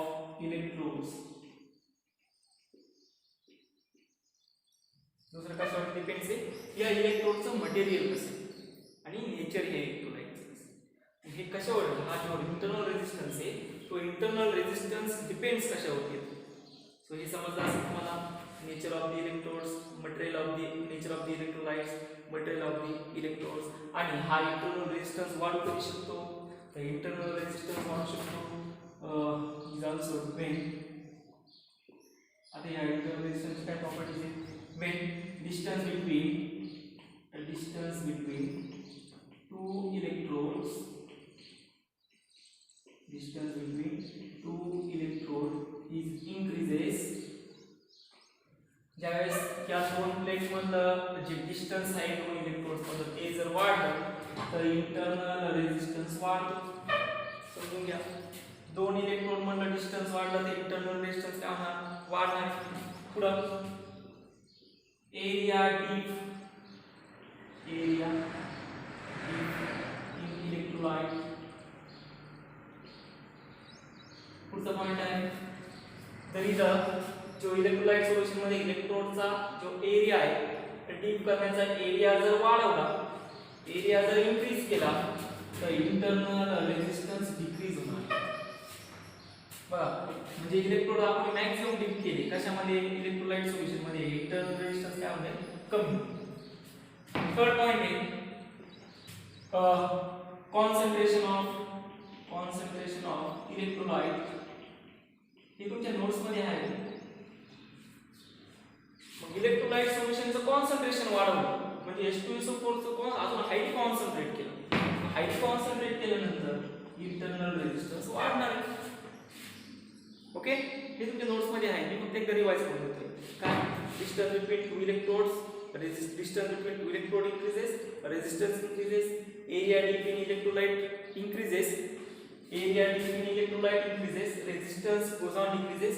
इलेक्ट्रोड्स. दुसरं कशावर डिपेंड्स आहे या इलेक्ट्रोडचं मटेरियल कसं आणि नेचर हे इलेक्ट्रोलाइट्स हे कशावर. हा जो इंटरनल रेझिस्टन्स आहे तो इंटरनल रेझिस्टन्स डिपेंड्स कशावरती येतो. सो हे समजलं असेल तुम्हाला. Nature of the electrodes, nature of the electrolytes, material of the electrodes. आणि हा इंटरनल रेझिस्टन्स वाढू करू शकतो. तर इंटरनल रेझिस्टन्स वाढू शकतो इज ऑल्सो डिपेंड. आता या इंटरनल रेझिस्टन्स काय प्रॉपर्टीज आहेत. when distance between two electrodes is increases. ज्यावेळेस या दोन प्लेट मधलं जे डिस्टन्स आहे दोन इलेक्ट्रोड्स मधलं ते जर वाढलं तर इंटरनल रेझिस्टन्स वाढतो. समजून घ्या. दोन इलेक्ट्रोड मधलं डिस्टन्स वाढलं तर इंटरनल रेझिस्टन्स काय होणार वाढणार. पुढं area deep in electrolyte. पुढचा पॉइंट आहे तर इथं जो इलेक्ट्रोलाइट सोल्युशन मध्ये इलेक्ट्रोडचा जो एरिया आहे डीप करण्याचा एरिया जर वाढवला, एरिया जर इन्क्रीज केला तर इंटरनल रेझिस्टन्स डिक्रीज होणार. बघा म्हणजे इलेक्ट्रोड आपण मॅक्सिमम डीप केले कशामध्ये इलेक्ट्रोलाइट सोल्युशन मध्ये इंटरनल रेझिस्टन्स काय होईल कमी. थर्ड पॉइंट आहे concentration of electrolyte हे तुमच्या नोट्स मध्ये आहे. मग इलेक्ट्रोलाइट सोल्युशनचं कॉन्सन्ट्रेशन वाढवलं म्हणजे H2SO4 चं अजून हायली कॉन्सन्ट्रेट केलं. हायली कॉन्सन्ट्रेट केल्यानंतर इंटरनल रेझिस्टन्स वाढणार आहे. ओके, हे तुमच्या नोट्स मध्ये आहे. मी फक्त एकदा रिवाइज करून देतोय. काय distance between two electrodes, distance between two electrode increases, resistance increases, area between electrolyte increases, resistance goes on decreases,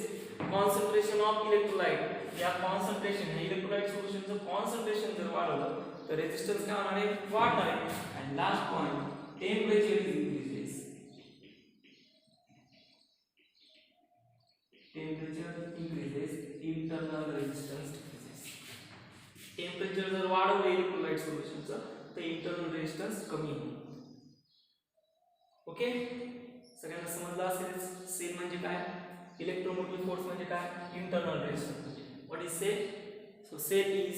concentration of electrolyte या concentration हे electrolyte solution चं concentration जर वाढवलं तर resistance काय होणार आहे, वाढणार आहे. and last point, temperature increases, internal resistance decreases. Temperature जर वाढवलं इलेक्ट्रोलाइट सोल्युशनचं तर इंटरनल रेजिस्टन्स कमी होईल. ओके, सगळ्यांना समजलं असेल सेल म्हणजे काय, इलेक्ट्रोमोटिव्ह फोर्स म्हणजे काय, इंटरनल रेजिस्टन्स म्हणजे what is cell. So cell is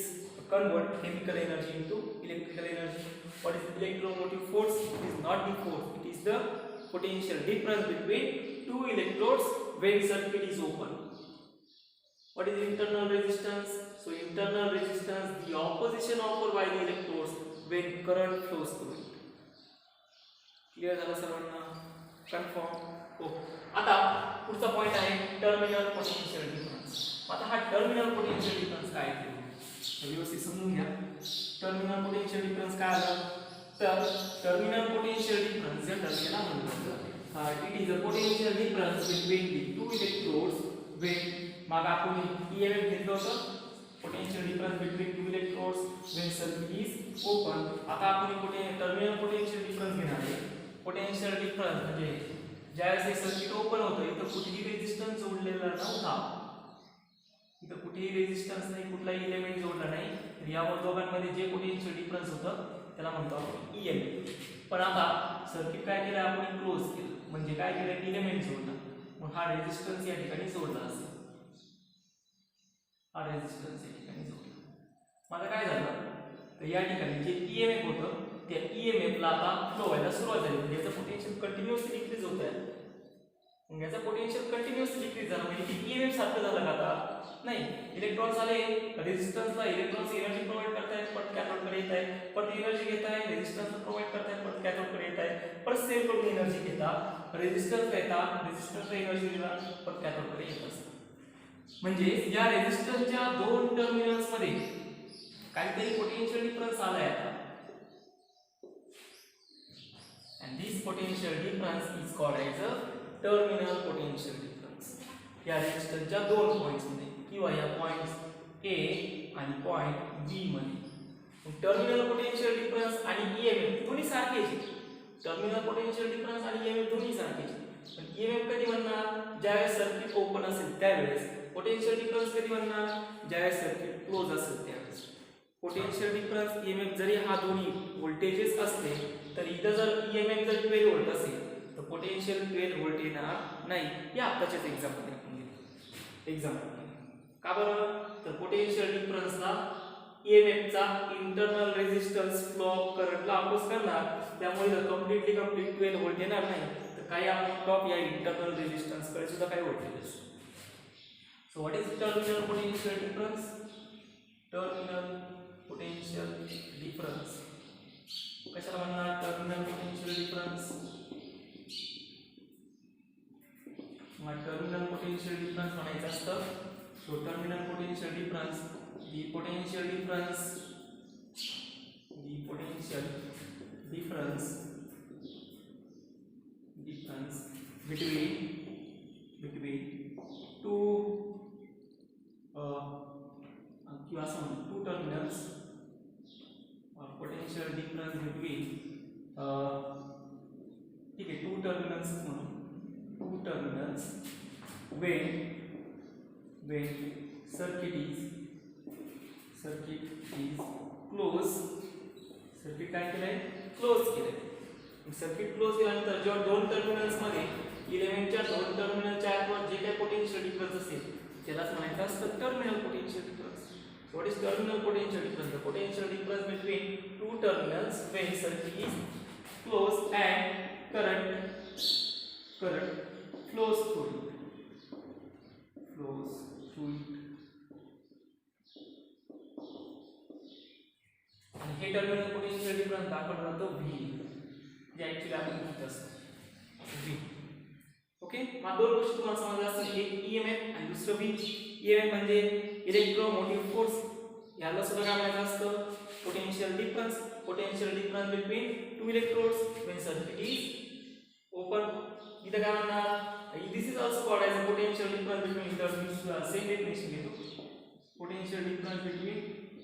convert chemical energy into electrical energy. What is electromotive force, it is not the force, it is the potential difference between two electrodes when circuit is open. What is internal resistance? So internal resistance, the opposition offered by the electrodes when current flows through it. Clear झालं सर्वांना? Confirm? हो. आता पुढचा point आहे terminal potential difference. आता हा terminal potential difference काय आहे व्यवस्थित समजून घ्या. टर्मिनल पोटेन्शियल डिफरन्स काय आलं तर टर्मिनल पोटेन्शियल डिफरन्स जनरली याला म्हणतात it is a potential difference between the two electrodes when मग आपण EMF घेतलं होतं potential difference between two electrodes when circuit is open. आता आपण टर्मिनल पोटेन्शियल डिफरन्स घेणार आहे. पोटेन्शियल डिफरन्स म्हणजे ज्यावेळेस हे सर्किट ओपन होतं इथं कुठेही रेझिस्टन्स जोडलेला नव्हता, इथं कुठेही रेझिस्टन्स नाही, कुठलाही एलिमेंट जोडला नाही, तर या दोघांमध्ये जे पोटेन्शियल डिफरन्स होतं त्याला म्हणतो आपण EMF. पण आता सर्किट काय केलं आपण क्लोज केलं म्हणजे काय केलं एलिमेंट जोडला, मग हा रेझिस्टन्स या ठिकाणी जोडला असेल, हा रेझिस्टन्स या ठिकाणी जोडला. मला काय झालं तर या ठिकाणी जे EMF होतं त्या EMF ला आता फ्लो व्हायला सुरुवात झाली म्हणजे याचं पोटेन्शियल कंटिन्युअसली डिक्रीज होत आहे. मग याचा पोटेन्शियल कंटिन्युअसली डिक्रीज झाला म्हणजे ते EMF सारखं झालं का आता नाही. इलेक्ट्रॉन्स आले रेझिस्टन्सला, इलेक्ट्रॉन्स एनर्जी प्रोव्हाइड करतायत परत कॅथोडकडे येत आहे, परत एनर्जी घेत आहे रेझिस्टन्स प्रोव्हाइड करतायत परत कॅथोडकडे येत आहे, परत सेल कडून एनर्जी घेता रेझिस्टन्सला येतात, रेझिस्टन्सला एनर्जी दिला परत कॅथोडकडे येत असतात. म्हणजे या रेझिस्टन्सच्या दोन टर्मिनल्स मध्ये काहीतरी पोटेन्शियल डिफरन्स आलाय आता. and this potential difference is called as a terminal potential difference. या रेझिस्टन्सच्या दोन पॉइंट्स मध्ये किंवा या पॉइंट्स A आणि पॉइंट B मध्ये टर्मिनल पोटेन्शियल डिफरन्स आणि EMF दोन्ही सारखेच आहेत. टर्मिनल पोटेन्शियल डिफरन्स आणि EMF दोन्ही सारखेच आहेत. पण EMF कधी बनणार ज्यावेळेस सर्किट ओपन असेल त्यावेळेस, पोटेन्शियल डिफरन्स कधी बनणार ज्यावेळेस सर्किट क्लोज असेल त्यावेळेस. पोटेन्शियल डिफरन्स EMF जरी हा दोन्ही व्होल्टेजेस असले तर इथं जर EMF जर 12 व्होल्ट असेल तर पोटेन्शियल 12 व्होल्ट येणार नाही. या आताच्याच एक्झाम्पल आपण घेऊ. एक्झाम्पल का बरं तर पोटेन्शियल डिफरन्सला EMF चा इंटरनल रेझिस्टन्स फ्लो ऑफ करंटला अपोज करणार, त्यामुळे जर कंप्लीट 12 व्होल्ट येणार नाही तर काही अमाउंट ऑफ या इंटरनल रेझिस्टन्स कडे सुद्धा काही व्होल्टेज असेल. So what is terminal potential difference? Terminal potential difference कशाला म्हणणार टर्मिनल पोटेन्शियल डिफरन्स? मग टर्मिनल पोटेन्शियल डिफरन्स म्हणायचं असतं. So terminal potential difference the potential difference between two किंवा असं two terminals or potential difference between ठीक आहे two terminals म्हणून two terminals when circuit is close. Circuit काय केलंय क्लोज केलंय. सर्किट क्लोज केल्यानंतर जेव्हा दोन टर्मिनल्स मध्ये इलेमेंटच्या दोन टर्मिनलच्या अक्रॉस जे काही पोटेन्शियल डिफरन्स असेल त्यालाच म्हणायचं असतं terminal potential difference. What is terminal potential difference? The potential difference between two terminals when circuit is close and current flows through it. flows through it. आणि हे टर्मिनल पोटेन्शियल डिफरन्स दाखवलं जातं V, जे actually आपण लिहित असतो V. Okay, मग दोन गोष्टी तुम्हाला समजल्या असतील, एक EMF आणि दुसरं V. EMF म्हणजे इलेक्ट्रोमोटिव्ह फोर्स, याला सुद्धा काय म्हणायचं असतं, potential difference between two electrodes when circuit is open. इथं काय म्हणणार, this is also called as potential difference between electrodes. Same definition घेतो, potential difference between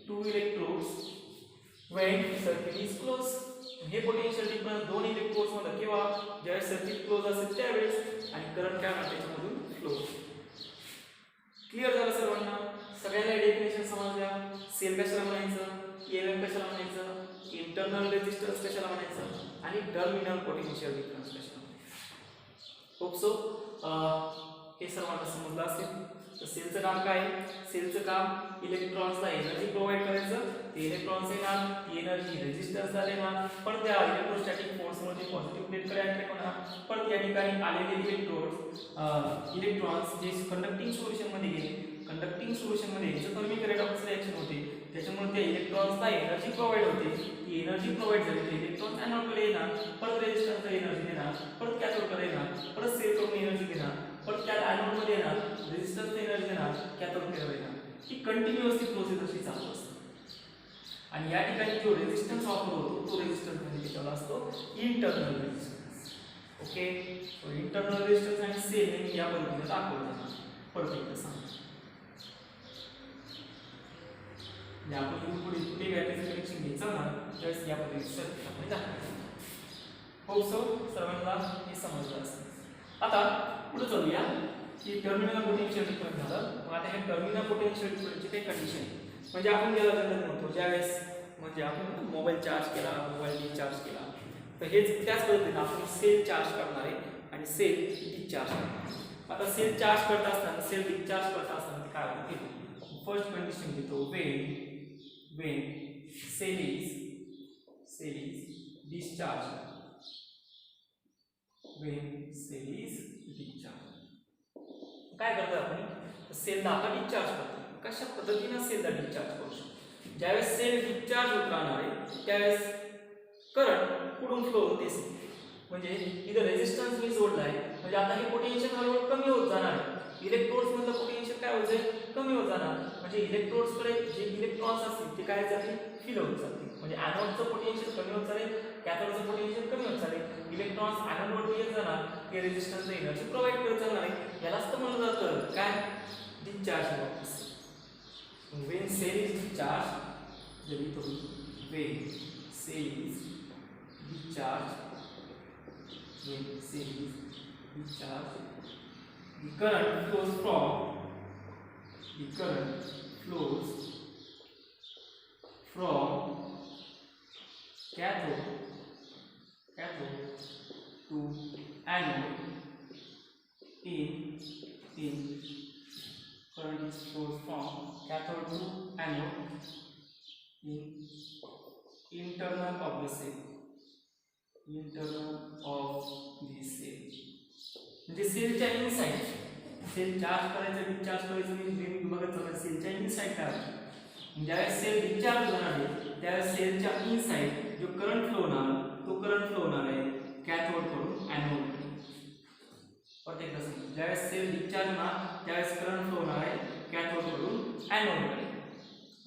two electrodes when circuit is close. हे पोटेन्शियल डिफरन्स दोन electrodes मध्ये किंवा ज्यावेळेस circuit close असेल त्यावेळेस, आणि करंट काय म्हणतात त्याच्यामधून फ्लो. क्लिअर झालं सर्वांना? सगळ्यांना डेफिनेशन समजल्या. सेल कशाला म्हणायचं, EMF कशाला म्हणायचं, इंटरनल रेजिस्टन्स कशाला म्हणायचं, आणि टर्मिनल पोटेन्शियल डिफरन्स कशाला म्हणायचं. होप सो हे सर्वांना समजलं असेल. तर सेलचं काम काय आहे, सेलचं काम इलेक्ट्रॉन्सला एनर्जी प्रोव्हाइड करायचं. ते इलेक्ट्रॉन्स येणार, ती एनर्जी रेजिस्टन्सला देणार, पण त्या इलेक्ट्रोस्टॅटिक फोर्समुळे ते पॉझिटिव्ह प्लेटकडे अट्रॅक्ट होणार. पण त्या ठिकाणी आलेले इलेक्ट्रॉन्स जे कंडक्टिंग सोल्युशनमध्ये गेले, कंडक्टिंग सोल्युशनमध्ये याचं कमी रेडॉक्स रिएक्शन होते, त्याच्यामुळे त्या इलेक्ट्रॉन्सला एनर्जी प्रोव्हाइड होते. ती एनर्जी प्रोव्हाइड झाली तर इलेक्ट्रॉन्स एनोडकडे येणार, परत रेजिस्टन्सला एनर्जी देणार, परत कॅथोडकडे येणार, परत सेलकडून एनर्जी घेणार, परत त्या एनोडमध्ये येणार, रेजिस्टन्सला एनर्जी देणार, कॅथोडकडे येणार. ही कंटिन्युअसली प्रोसेस अशी चालू असते. आणि या ठिकाणी जो रेजिस्टन्स वापर होतो तो रेजिस्टन्स म्हणजे त्याला असतो इंटरनल रेजिस्टन्स. ओके, तो इंटरनल रेजिस्टन्स आणि सेल नेहमी या पद्धतीने दाखवला परफेक्ट सांगा. आपण पुढे कुठे बॅटरीचं कनेक्शन घ्यायचं ना त्यावेळेस या पद्धतीने सर्किट आपण दाखवायचं. हो सो सर्वांना हे समजलं असेल. आता पुढे चालूया की टर्मिनल पोटेन्शियल डिफरन्स झालं. मग आता हे टर्मिनल पोटेन्शियल डिफरन्सची काही कंडिशन आहे. म्हणजे आपण ज्याला जनरल म्हणतो, ज्यावेळेस म्हणजे आपण मोबाईल चार्ज केला, मोबाईल डिस्चार्ज केला, तर हेच त्याच पद्धतीने आपण सेल चार्ज करणार आहे आणि सेल डिस्चार्ज करणार. आता सेल चार्ज करत असताना, सेल डिस्चार्ज करत असताना काय होतं, फर्स्ट कंडिशन घेतो, when cell is discharged, when cell is discharged. काय करतो आपण, सेलला आता डिस्चार्ज करतो. कशा पद्धतीने सेलला डिस्चार्ज करू शकतो, ज्यावेळेस सेल डिस्चार्ज होत राहणार आहे त्यावेळेस करंट कुठून फ्लो होते, म्हणजे इथं रेजिस्टन्स मी जोडला आहे, म्हणजे आता हे पोटेन्शियल हळूहळू कमी होत जाणार आहे. इलेक्ट्रोड्स मधलं पोटेन्शियल काय होत जाईल, कमी होत जाणार. म्हणजे इलेक्ट्रोड्स कडे जे इलेक्ट्रॉन्स असतील ते काय जातील, फिल होत जातील. म्हणजे एनोडचं पोटेन्शियल कमी होत चालेल, कॅथोडचं पोटेन्शियल कमी होत चालेल. इलेक्ट्रॉन्स एनोडवर येत जाणार, ते रेजिस्टन्सला एनर्जी प्रोव्हाइड करत जाणार आहे. यालाच तर म्हणलं जातं काय, discharge loss. when cell is discharged, when cell is discharged, the current flows from cathode to anode current flows from cathode to anode in internal of the cell. म्हणजे सेलच्या इनसाइड, सेल चार्ज करायचं discharge करायचं मी बघत चालू. सेलच्या inside काय होतं, ज्यावेळेस सेल डिस्चार्ज होणार आहे त्यावेळेस सेलच्या इनसाइड जो करंट फ्लो होणार आहे कॅथोड कडून एनोड कडे. प्रत्येक तसं ज्यावेळेस सेल डिस्चार्ज होणार त्यावेळेस करंट फ्लो होणार आहे कॅथोड कडून एनोड कडे.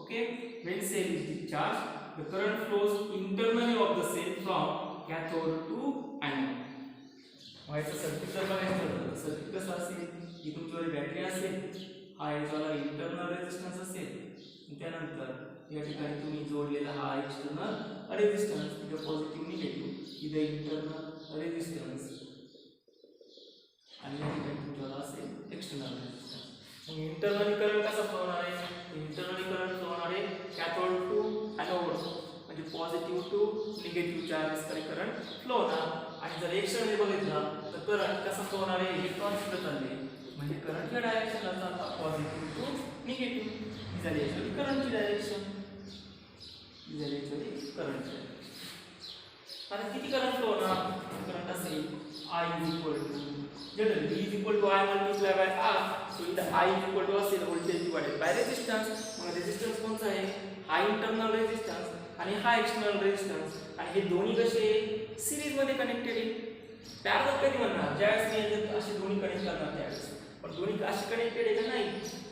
Okay, when cell is discharged the current flows internally of the cell from cathode to anode. व्हायचं सर्किट जर बघायचं, सर्किट कसं असेल, ही तुमची बॅटरी असेल, हा याचा इंटरनल रेजिस्टन्स असेल, त्यानंतर या ठिकाणी तुम्ही जोडलेला हा एक्सटर्नल रेजिस्टन्स, इथं पॉझिटिव्ह निगेटिव्ह, इथं इंटरनल रेजिस्टन्स, आणि या ठिकाणी तुमच्याला असेल एक्सटर्नल रेजिस्टन्स. मग इंटरनली करंट कसा फ्लो होणार आहे, इंटरनली करंट फ्लो होणार आहे कॅथोड टू एनोड, म्हणजे पॉझिटिव्ह टू निगेटिव्ह चार्जेस कडे करंट फ्लो होणार. आणि जर एक्सटर्नली बघितलं तर करंट कसा फ्लो होणार आहे, इलेक्ट्रॉन तिकडे चालले, म्हणजे करंट या डायरेक्शनला चालतात, पॉझिटिव्ह टू निगेटिव्ह. ही झाली ॲक्च्युअली करंटची डायरेक्शन, आता किती करंट फ्लो होणार, करंट असेल I is equal to generally V is equal to I multiplied by R. So इथं I इक्वल टू असेल व्होल्टेज डिवाइडेड बाय रेजिस्टन्स. मग रेजिस्टन्स कोणता आहे? हा इंटरनल रेजिस्टन्स आणि हा एक्सटर्नल रेजिस्टन्स, आणि हे दोन्ही कसे सिरीज मध्ये कनेक्टेड आहे. पॅरलल कधी म्हणणार? ज्यावेळेस मी असे दोन्ही कनेक्ट करणार त्यावेळेस. पण दोन्ही अशी कनेक्टेड आहे का? नाही.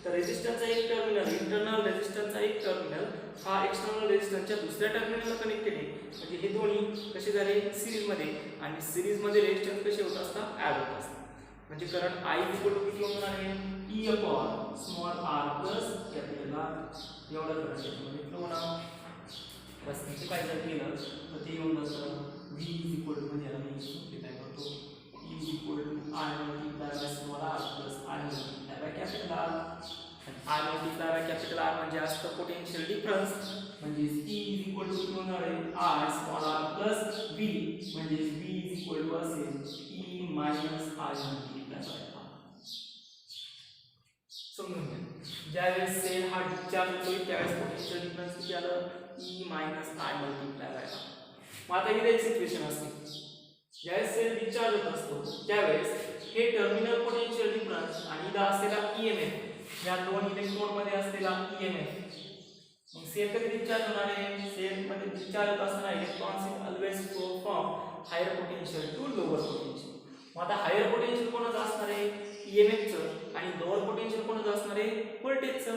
तर रेजिस्टन्सचा एक टर्मिनल, इंटरनल रेजिस्टन्सचा एक टर्मिनल हा एक्सटर्नल रेजिस्टन्सच्या दुसऱ्या टर्मिनलला कनेक्टेड आहे. म्हणजे हे दोन्ही कसे झाले? सिरीज मध्ये. आणि सिरीज मध्ये रेजिस्टन्स कसे होत असतात? ऍड होत असतात. म्हणजे करंट I इक्वल टू किती होणार आहे? E upon small r plus capital R. एवढा करंट याच्यामध्ये फ्लो होणार. बस किती काय जर केलं तर ते येऊन बसतं V इक्वल टू, म्हणजे याला मी सिम्प्लिफाय करतो, E equal to I multiply by small r plus I multiply by capital R. I multiply by capital R म्हणजे असतं पोटेन्शियल डिफरन्स. म्हणजे E इक्वल टू किती होणार आहे? I small r plus V, म्हणजे V इक्वल टू असेल E minus I multiply by R. समजून घ्या. ज्यावेळेस सेल हा डिस्चार्ज होतो त्यावेळेस पोटेन्शियल डिफरन्स किती आलं? E minus I multiply by R. मग आता इथे एक सिच्युएशन असते, ज्यावेळेस सेल डिस्चार्ज होत असतो त्यावेळेस हे टर्मिनल पोटेन्शियल डिफरन्स आणि इथं असलेला EMF, या दोन इलेक्ट्रोड मध्ये असलेला EMF. मग सेल कधी डिस्चार्ज होणार आहे? सेल मध्ये डिस्चार्ज होत असताना electrons will always flow from higher potential to lower potential. मग आता हायर पोटेन्शियल कोणाचं असणार आहे? EMF आणि लोअर पोटेन्शियल कोणाचं असणार आहे? व्होल्टेजचं.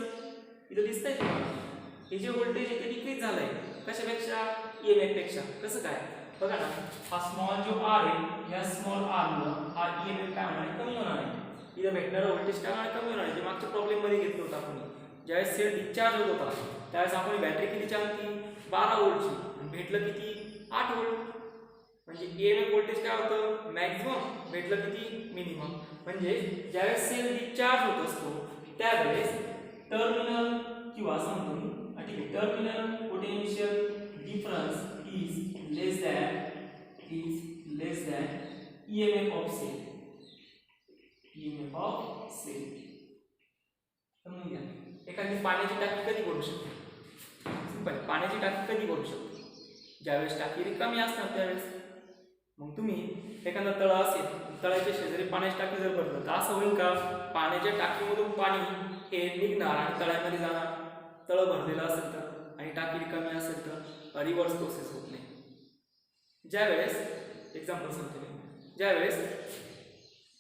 इथं दिसतंय तुम्हाला हे जे व्होल्टेज आहे ते डिक्रीज झालंय. कशापेक्षा? EMF पेक्षा. कसं काय? बघा ना, हा स्मॉल जो R आहे, या स्मॉल R मुळे हा EMF काय होणार आहे? कमी होणार आहे. इथं भेटणारा व्होल्टेज काय होणार? कमी होणार आहे. जे मागच्या प्रॉब्लेम मध्ये घेतलं होतं आपण, ज्यावेळेस सेल डिस्चार्ज होत होता त्यावेळेस आपण बॅटरी कितीची आणली? 12 व्होल्टची, आणि भेटलं किती? 8 व्होल्ट. म्हणजे EMF व्होल्टेज काय होतं? मॅक्झिमम. भेटलं किती? मिनिमम. म्हणजे ज्यावेळेस सेल डिस्चार्ज होत असतो त्यावेळेस टर्मिनल किंवा समजून ठीक आहे, terminal potential difference is less than EMF of cell. EMF of cell. समजून घ्या. एखादी पाण्याची टाकी कधी भरू शकते? सिंपल. पाण्याची टाकी कधी भरू शकते? ज्यावेळेस टाकी रिकामी असणार त्यावेळेस. मग तुम्ही एखादा तळा असेल, तळ्याच्या शेजारी पाण्याची टाकी जर भरलं तर असं होईल का? पाण्याच्या टाकीमधून पाणी हे निघणार आणि तळ्यामध्ये जाणार. तळ भरलेलं असेल तर आणि टाकी रिकामी असेल तर रिव्हर्स प्रोसेस होत नाही. ज्यावेळेस एक्झाम्पल सांगतो मी, ज्यावेळेस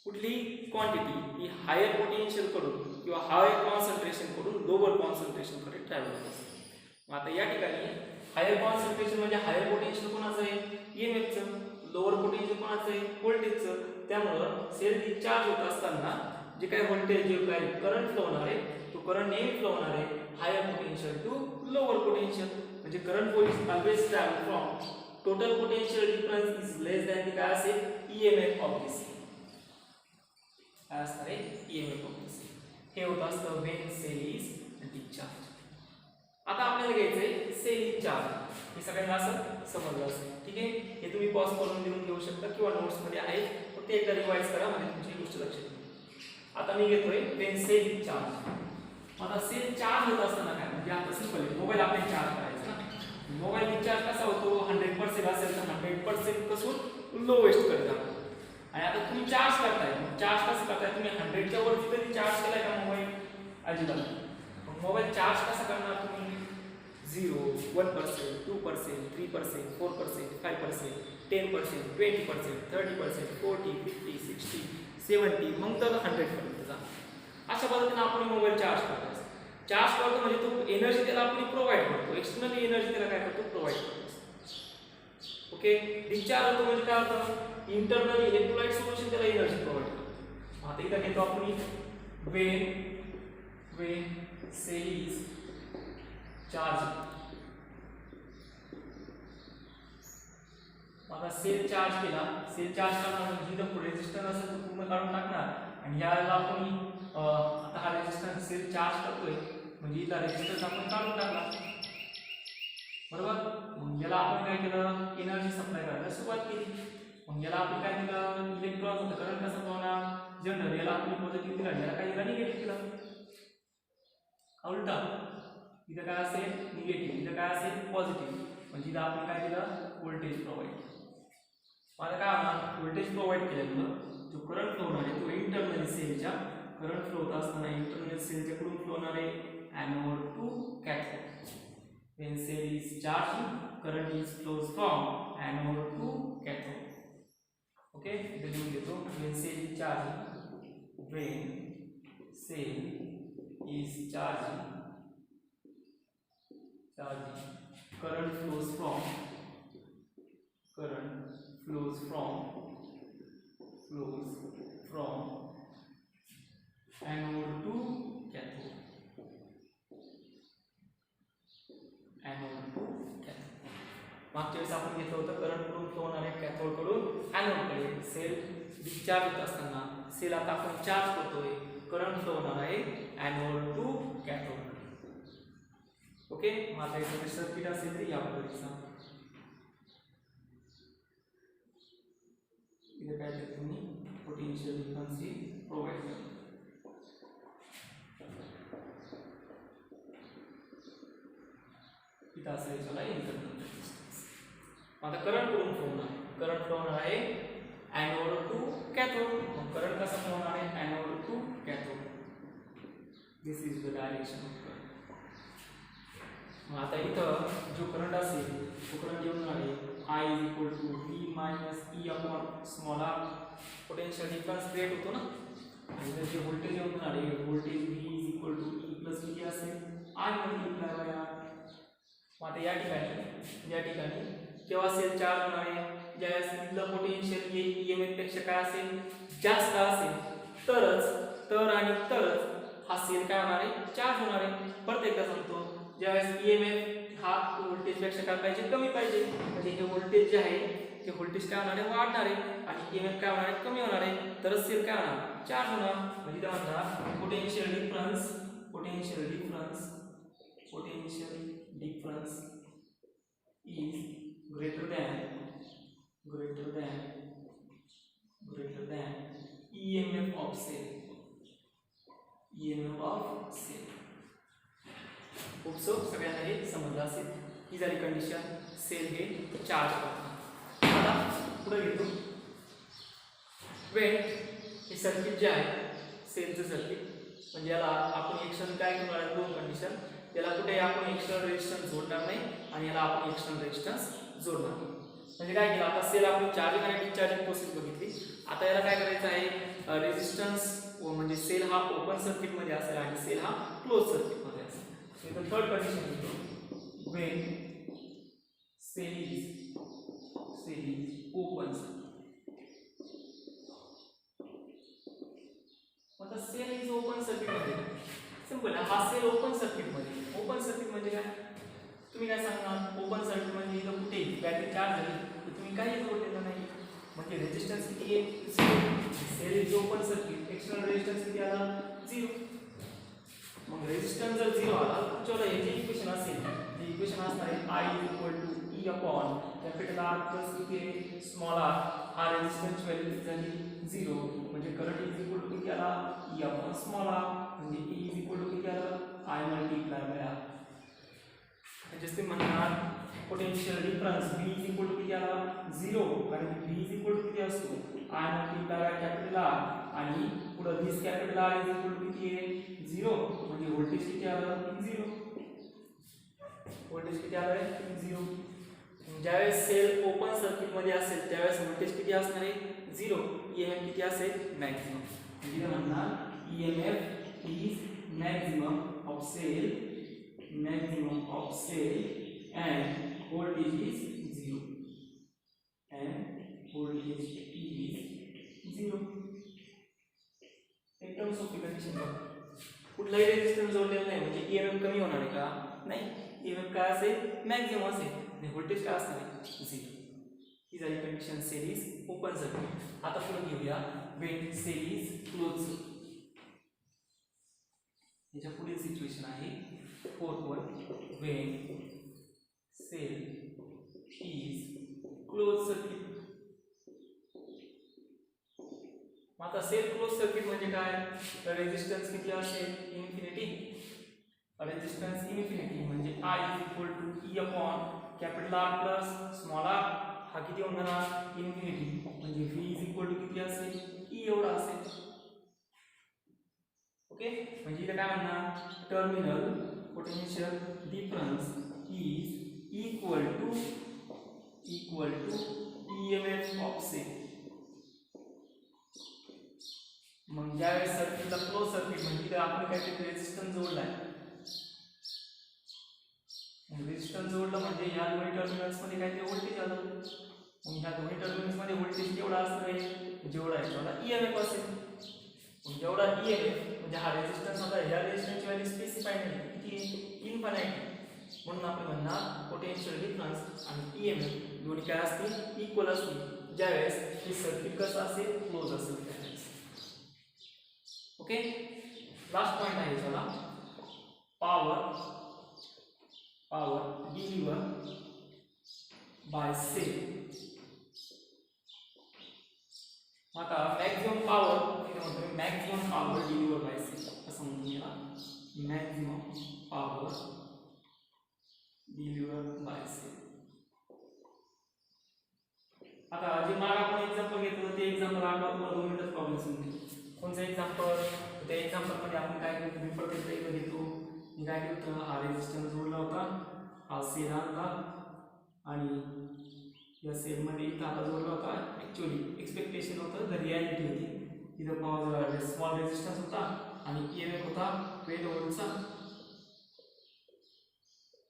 कुठली क्वांटिटी ही हायर पोटेन्शियल कडून किंवा हायर कॉन्सन्ट्रेशन कडून लोअर कॉन्सन्ट्रेशन कडे ट्रॅव्हल होत असते. मग आता या ठिकाणी हायर कॉन्सन्ट्रेशन म्हणजे हायर पोटेन्शियल कोणाचं आहे? EMFचं. लोअर पोटेन्शियल कोणाचं आहे? व्होल्टेजचं. त्यामुळं सेल डिस्चार्ज होत असताना जे काही व्होल्टेज, जे काही करंट फ्लो होणार आहे तो करंट नेहमी फ्लो होणार आहे higher potential to lower potential. म्हणजे current is always travel from total potential difference is less than the काय असेल? EMF of this. काय असणार आहे? EMF of this. हे होत असतं व्हेन सेल इज डिस्चार्ज. आता आपल्याला घ्यायचंय सेल डिस्चार्ज. हे सगळ्यांना असं समजलं असेल. ठीक आहे. हे तुम्ही पॉज करून लिहून घेऊ शकता किंवा नोट्स मध्ये आहे, फक्त एकदा रिवाइज करा म्हणजे तुमची गोष्ट लक्षात येईल. आता मी घेतोय व्हेन सेल डिस्चार्ज. आता सेल चार्ज होत असताना काय? म्हणजे आता सिंपल मोबाईल आपल्याला चार्ज करायचा ना. मोबाईल डिस्चार्ज कसा होतो? 100% असेल तर 100% पासून लोएस्ट कडे जातो. आणि आता तुम्ही चार्ज करताय, चार्ज कसं करताय? तुम्ही 100 च्या वरती कधी चार्ज केलाय का मोबाईल? अजिबात. मग मोबाईल चार्ज कसा करणार तुम्ही? 0, 1%, 2%, 3%, 4%, 5%, 10%, 20%, 30%, 40, 50, 60, 70, मग तर 100 पर्यंत जा. अशा पद्धतीने आपण मोबाईल चार्ज करतो. चार्ज करतो म्हणजे तो एनर्जी त्याला आपण प्रोव्हाइड करतो. एक्सटर्नली एनर्जी त्याला काय करतो? प्रोव्हाइड करतो. ओके. डिस्चार्ज होतो म्हणजे काय होतं? इंटरनली इलेक्ट्रोलाइट सोल्युशन त्याला एनर्जी प्रोव्हाइड करतो. आता इथं घेतो आपण when cell is charged. आता सेल चार्ज केला, सेल चार्ज करणार म्हणजे इथं रेजिस्टन्स असेल तो पूर्ण काढून टाकणार आणि याला आपण आता हा रेजिस्टन्स सेल चार्ज करतोय म्हणजे इथला रेजिस्टन्स आपण काढून टाकला. बरोबर. मग याला आपण काय केलं? एनर्जी सप्लाय करायला सुरुवात केली. मग याला आपण काय दिलं? इलेक्ट्रॉन होतं. करंट कसं होणार? जनरल. याला आपण पॉझिटिव्ह दिला, याला काय दिला? निगेटिव्ह दिला. उलटा इथं काय असेल? निगेटिव्ह. इथं काय असेल? पॉझिटिव्ह. म्हणजे इथं आपण काय दिलं? Voltage provide. मला काय होणार? व्होल्टेज प्रोव्हाइड केल्यामुळं जो करंट फ्लो होणार आहे तो इंटरनली सेलच्या करंट फ्लो होत असताना इंटरनल सेलच्या कडून फ्लो होणार आहे anode to cathode. when cell is charged current is flows from anode to cathode. okay इथे लिहून घेतो when cell is charged current flows from anode to cathode. मागच्या वेळेस आपण घेतलं होतं करंट कडून फ्लो होणारे कॅथोड कडून एनोड कडे. सेल डिस्चार्ज होत असताना सेल आता आपण चार्ज करतोय, करंट फ्लो होणार आहे एनोड टू कॅथोड. ओके माझा इथे सर्किट असेल ते या पद्धतीचा. इथे काय ते तुम्ही पोटेन्शियल डिफरन्स प्रोव्हाइड करा. इथं असेल चला इंटरनल रेजिस्टन्स. आता करंट कडून फ्लो होणार आहे एनोड टू कॅथोड. मग करंट कसा फ्लो होणार आहे anode to cathode. This is the direction of current. मग आता इथं जो करंट असेल तो करंट येऊन आहे I is equal to V minus E upon small r. Potential difference create होतो ना. आणि इथं जे व्होल्टेज येऊन आहे voltage V is equal to E plus किती असेल I मल्टिप्लाय बाय R. मग आता या ठिकाणी केव्हा सेल चार्ज होणार आहे ज्यावेळेस इथलं पोटेन्शियल ईएमएफ पेक्षा काय असेल जास्त असेल तरच हा सेल काय होणार आहे चार्ज होणार आहे. परत एकदा सांगतो ज्यावेळेस ईएमएफ हा व्होल्टेज पेक्षा काय पाहिजे कमी पाहिजे म्हणजे हे व्होल्टेज जे आहे ते व्होल्टेज काय होणार आहे वाढणार आहे आणि ईएमएफ काय होणार आहे कमी होणार आहे तरच सेल काय होणार चार्ज होणार. म्हणजे त्या म्हणतात potential difference is greater than EMF of cell. खूप सगळ्यांना हे समजलं असेल. ही झाली कंडिशन सेल हे चार्ज करतात. आता पुढे घेतो वेन हे सर्किट जे आहे सेलचं सर्किट म्हणजे याला आपण एक्सटर्नल काय करणार आहे दोन कंडिशन. याला कुठे आपण एक्सटर्नल रेजिस्टन्स जोडणार नाही आणि याला आपण एक्सटर्नल रेजिस्टन्स जोडणार नाही. म्हणजे काय केलं आता सेल आपण चार्जिंग आणि डिस्चार्जिंग प्रोसेस बघितली. आता याला काय करायचं आहे रेजिस्टन्स म्हणजे सेल हा ओपन सर्किट मध्ये असेल आणि सेल हा क्लोज सर्किट मध्ये असेल. इथं थर्ड कंडिशन घेतो when cell is open circuit. आता सेल इज ओपन सर्किट मध्ये सिंपल हा सेल ओपन सर्किट म्हणजे काय तुम्ही काय सांगणार ओपन सर्किट म्हणजे इथं कुठे बॅटरी चार्ज झाली तर तुम्ही काही जोडलेलं नाही म्हणजे रेजिस्टन्स किती आहे cell is open circuit external resistance किती आला 0. मग रेजिस्टन्स जर 0 आला तुमच्याला हे जे इक्वेशन असेल ते इक्वेशन असणार आहे I E upon capital R plus किती स्मॉल r. हा रेजिस्टन्स व्हॅल्यू झाली 0 म्हणजे करंट इज इक्वल टू किती आला E upon स्मॉल r म्हणजे E इज इक्वल टू किती आला I मल्टिप्लाय बाय R. म्हणजे ते म्हणणार potential difference V is equal to किती आला 0 कारण V इज इक्वल टू किती असतो I multiply by capital R आणि पुढे this capital R is equal to किती आहे 0 म्हणजे व्होल्टेज किती आलं 0. व्होल्टेज किती आलं आहे 0. ज्यावेळेस सेल ओपन सर्किट मध्ये असेल त्यावेळेस व्होल्टेज किती असणार आहे 0. ईएमएफ किती असेल मॅक्सिमम. म्हणजे म्हणणार EMF is maximum of cell and voltage is 0 एकदम सोपी कंडिशन बघा. कुठलाही रेजिस्टन्स जोडलेला नाही म्हणजे ईएमएफ कमी होणार आहे का नाही. ईएमएफ काय असेल मॅक्सिमम असेल आणि व्होल्टेज काय असणार आहे 0. ही झाली condition cell is open circuit. आता पुढे घेऊया व्हेन सेल इज क्लोज. याच्या पुढील सिच्युएशन आहे fourth one when cell is close circuit. आता सेल क्लोज सर्किट म्हणजे काय तर रेजिस्टन्स किती असेल इन्फिनिटी. रेजिस्टन्स इन्फिनिटी म्हणजे I is equal to E upon capital R plus small r. हा किती होणार इन्फिनिटी म्हणजे V इज इक्वल टू किती असेल E एवढा असेल. ओके, म्हणजे इथे काय म्हणणार, terminal potential difference is equal to EMF of cell. मग ज्यावेळेस सर्किटला क्लोज सर्किट म्हणजे इथे आपण काहीतरी रेजिस्टन्स जोडलाय, रेजिस्टन्स जोडलं म्हणजे ह्या दोन्ही टर्मिनल्स मध्ये काहीतरी व्होल्टेज आलं. मग ह्या दोन्ही टर्मिनल्स मध्ये व्होल्टेज केवढा असणार आहे, जेवढा आहे तेवढा EMF असेल. मग जेवढा EMF म्हणजे हा रेजिस्टन्स होता, ह्या रेजिस्टन्सची व्हॅल्यू स्पेसिफाय नाही, किती इन्फायनाइट. म्हणून आपण म्हणणार पोटेन्शियल डिफरन्स आणि EMF दोन्ही काय असतील, इक्वल असतील ज्यावेळेस हे सर्किट कसं असेल, क्लोज असेल त्यावेळेस. ओके, लास्ट पॉइंट आहे चला, पावर डिलिव्हर बाय सेल. आता मॅक्सिमम पॉवर इथे म्हणतो, maximum power deliver by cell असं म्हणून घ्या, maximum power deliver by cell. आता जे माग आपण एक्झाम्पल घेतलं ते एक्झाम्पल आठवा, तुम्हाला 2 मिनिटात प्रॉब्लेम समजेल. कोणतं एक्झाम्पल, त्या एक्झाम्पल मध्ये आपण काय करतो, पेपर पेपर घेतो. मी काय करतो, हा रेजिस्टन्स जोडला होता, हा सेल आणला आणि या सेल मध्ये इथं आता जोडला होता. ऍक्च्युअली एक्सपेक्टेशन होतं, द रियालिटी होती, इथं पॉवर स्मॉल रेजिस्टन्स होता आणि EMF होता 12 व्होल्टचा,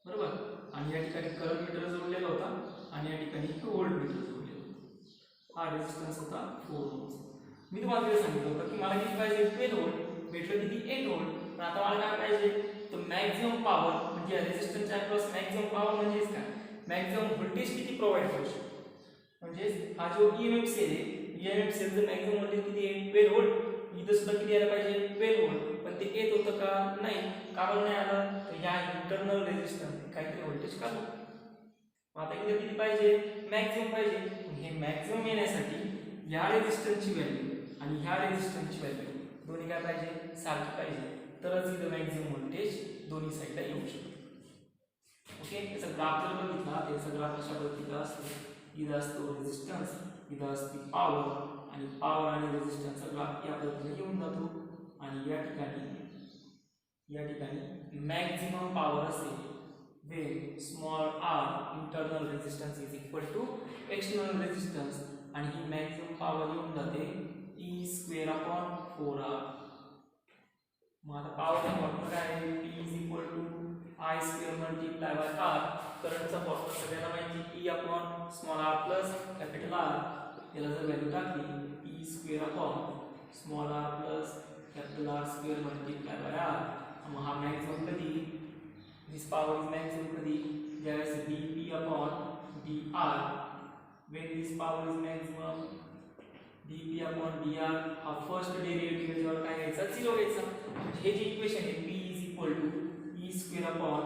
बरोबर. आणि या ठिकाणी करंट मीटर जोडलेला होता आणि या ठिकाणी व्होल्ट मीटर जोडलेला होता. हा रेजिस्टन्स होता 4 ओहम. मी तुम्हाला सांगितलं होतं की मला किती पाहिजे, 12 व्होल्ट, भेटलं किती 8 व्होल्ट. पण आता मला काय पाहिजे, तर मॅक्सिमम पॉवर म्हणजे रेजिस्टन्सच्या अक्रॉस मॅक्सिमम पॉवर म्हणजेच काय, मॅक्सिमम व्होल्टेज किती प्रोव्हाइड करू शकतो. म्हणजे हा जो EMF सेल आहे, EMF सेलचं मॅक्सिमम व्होल्टेज किती आहे, 12 व्होल्ट. इथं सुद्धा किती यायला पाहिजे, 12 व्होल्ट. पण ते येत होतं का, नाही. कारण नाही आलं, तर ह्या इंटरनल रेजिस्टन्स काहीतरी व्होल्टेज काढलं. आता इथे किती पाहिजे, मॅक्सिमम पाहिजे. हे मॅक्सिमम येण्यासाठी या रेजिस्टन्सची व्हॅल्यू आणि ह्या रेजिस्टन्सची व्हॅल्यू दोन्ही काय पाहिजे, सारखी पाहिजे, तरच इथं मॅक्सिमम व्होल्टेज दोन्ही साईडला येऊ शकतो. ओके, याचा ग्राफ जर बघितला, त्याचा ग्राफ अशा पद्धतीचा असतो. इथं असतो रेजिस्टन्स, इथं असते पॉवर, आणि पॉवर आणि रेजिस्टन्सचा ग्राफ या पद्धतीने येऊन जातो. आणि या ठिकाणी मॅक्सिमम पॉवर असेल when small r internal resistance is equal to external resistance, आणि ही मॅक्सिमम पॉवर येऊन जाते E²/4r. मग आता पॉवरचा फॉर्म्युला काय आहे, P is equal to I² multiplied by r. करंटचा फॉर्म्युला सगळ्यांना माहिती, E/r plus capital R. याला जर व्हॅल्यू टाकली, E²/r plus capital R² multiplied by r. मग हा मॅक्सिमम कधी, this power is maximum कधी, ज्यावेळेस dP/dr. when this power is maximum, dP/dr हा फर्स्ट डेरिव्हेटिव्ह याच्यावर काय घ्यायचा, 0 घ्यायचा. हे जे इक्वेशन आहे, P is equal to E²/r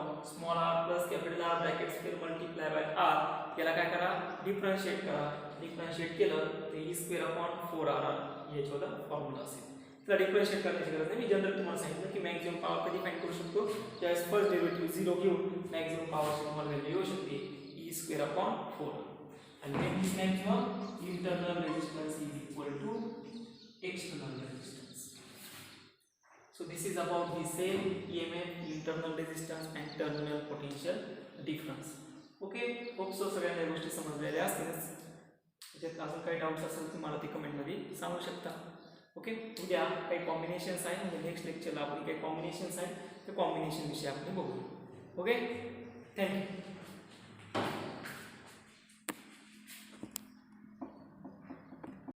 plus capital R bracket square multiply by r. याला काय करा, डिफरन्शिएट करा. डिफरन्शिएट केलं तर E²/4r याच्यावर फॉर्म्युला असेल. त्याला डिफरन्शिएट करण्याची गरज नाही. मी जनरल तुम्हाला सांगितलं की मॅक्सिमम पॉवर कधी फाइंड करू शकतो, ज्यावेळेस फर्स्ट डेरिव्हेटिव्ह 0 घेऊन मॅक्सिमम पॉवरची तुम्हाला व्हॅल्यू येऊ शकते E²/4. and when this maximum internal resistance is equal to external resistance. So this is about the cell, EMF, internal resistance and terminal potential difference. Okay, hope so सगळ्यांना या गोष्टी समजलेल्या असतीलच. त्याच्यात अजून काही डाऊट्स असेल तर मला ते कमेंटमध्ये सांगू शकता. ओके, उद्या काही कॉम्बिनेशन्स आहेत, म्हणजे नेक्स्ट लेक्चरला आपण काही कॉम्बिनेशन्स आहेत, त्या कॉम्बिनेशन विषयी आपण बघू. Okay, thank you.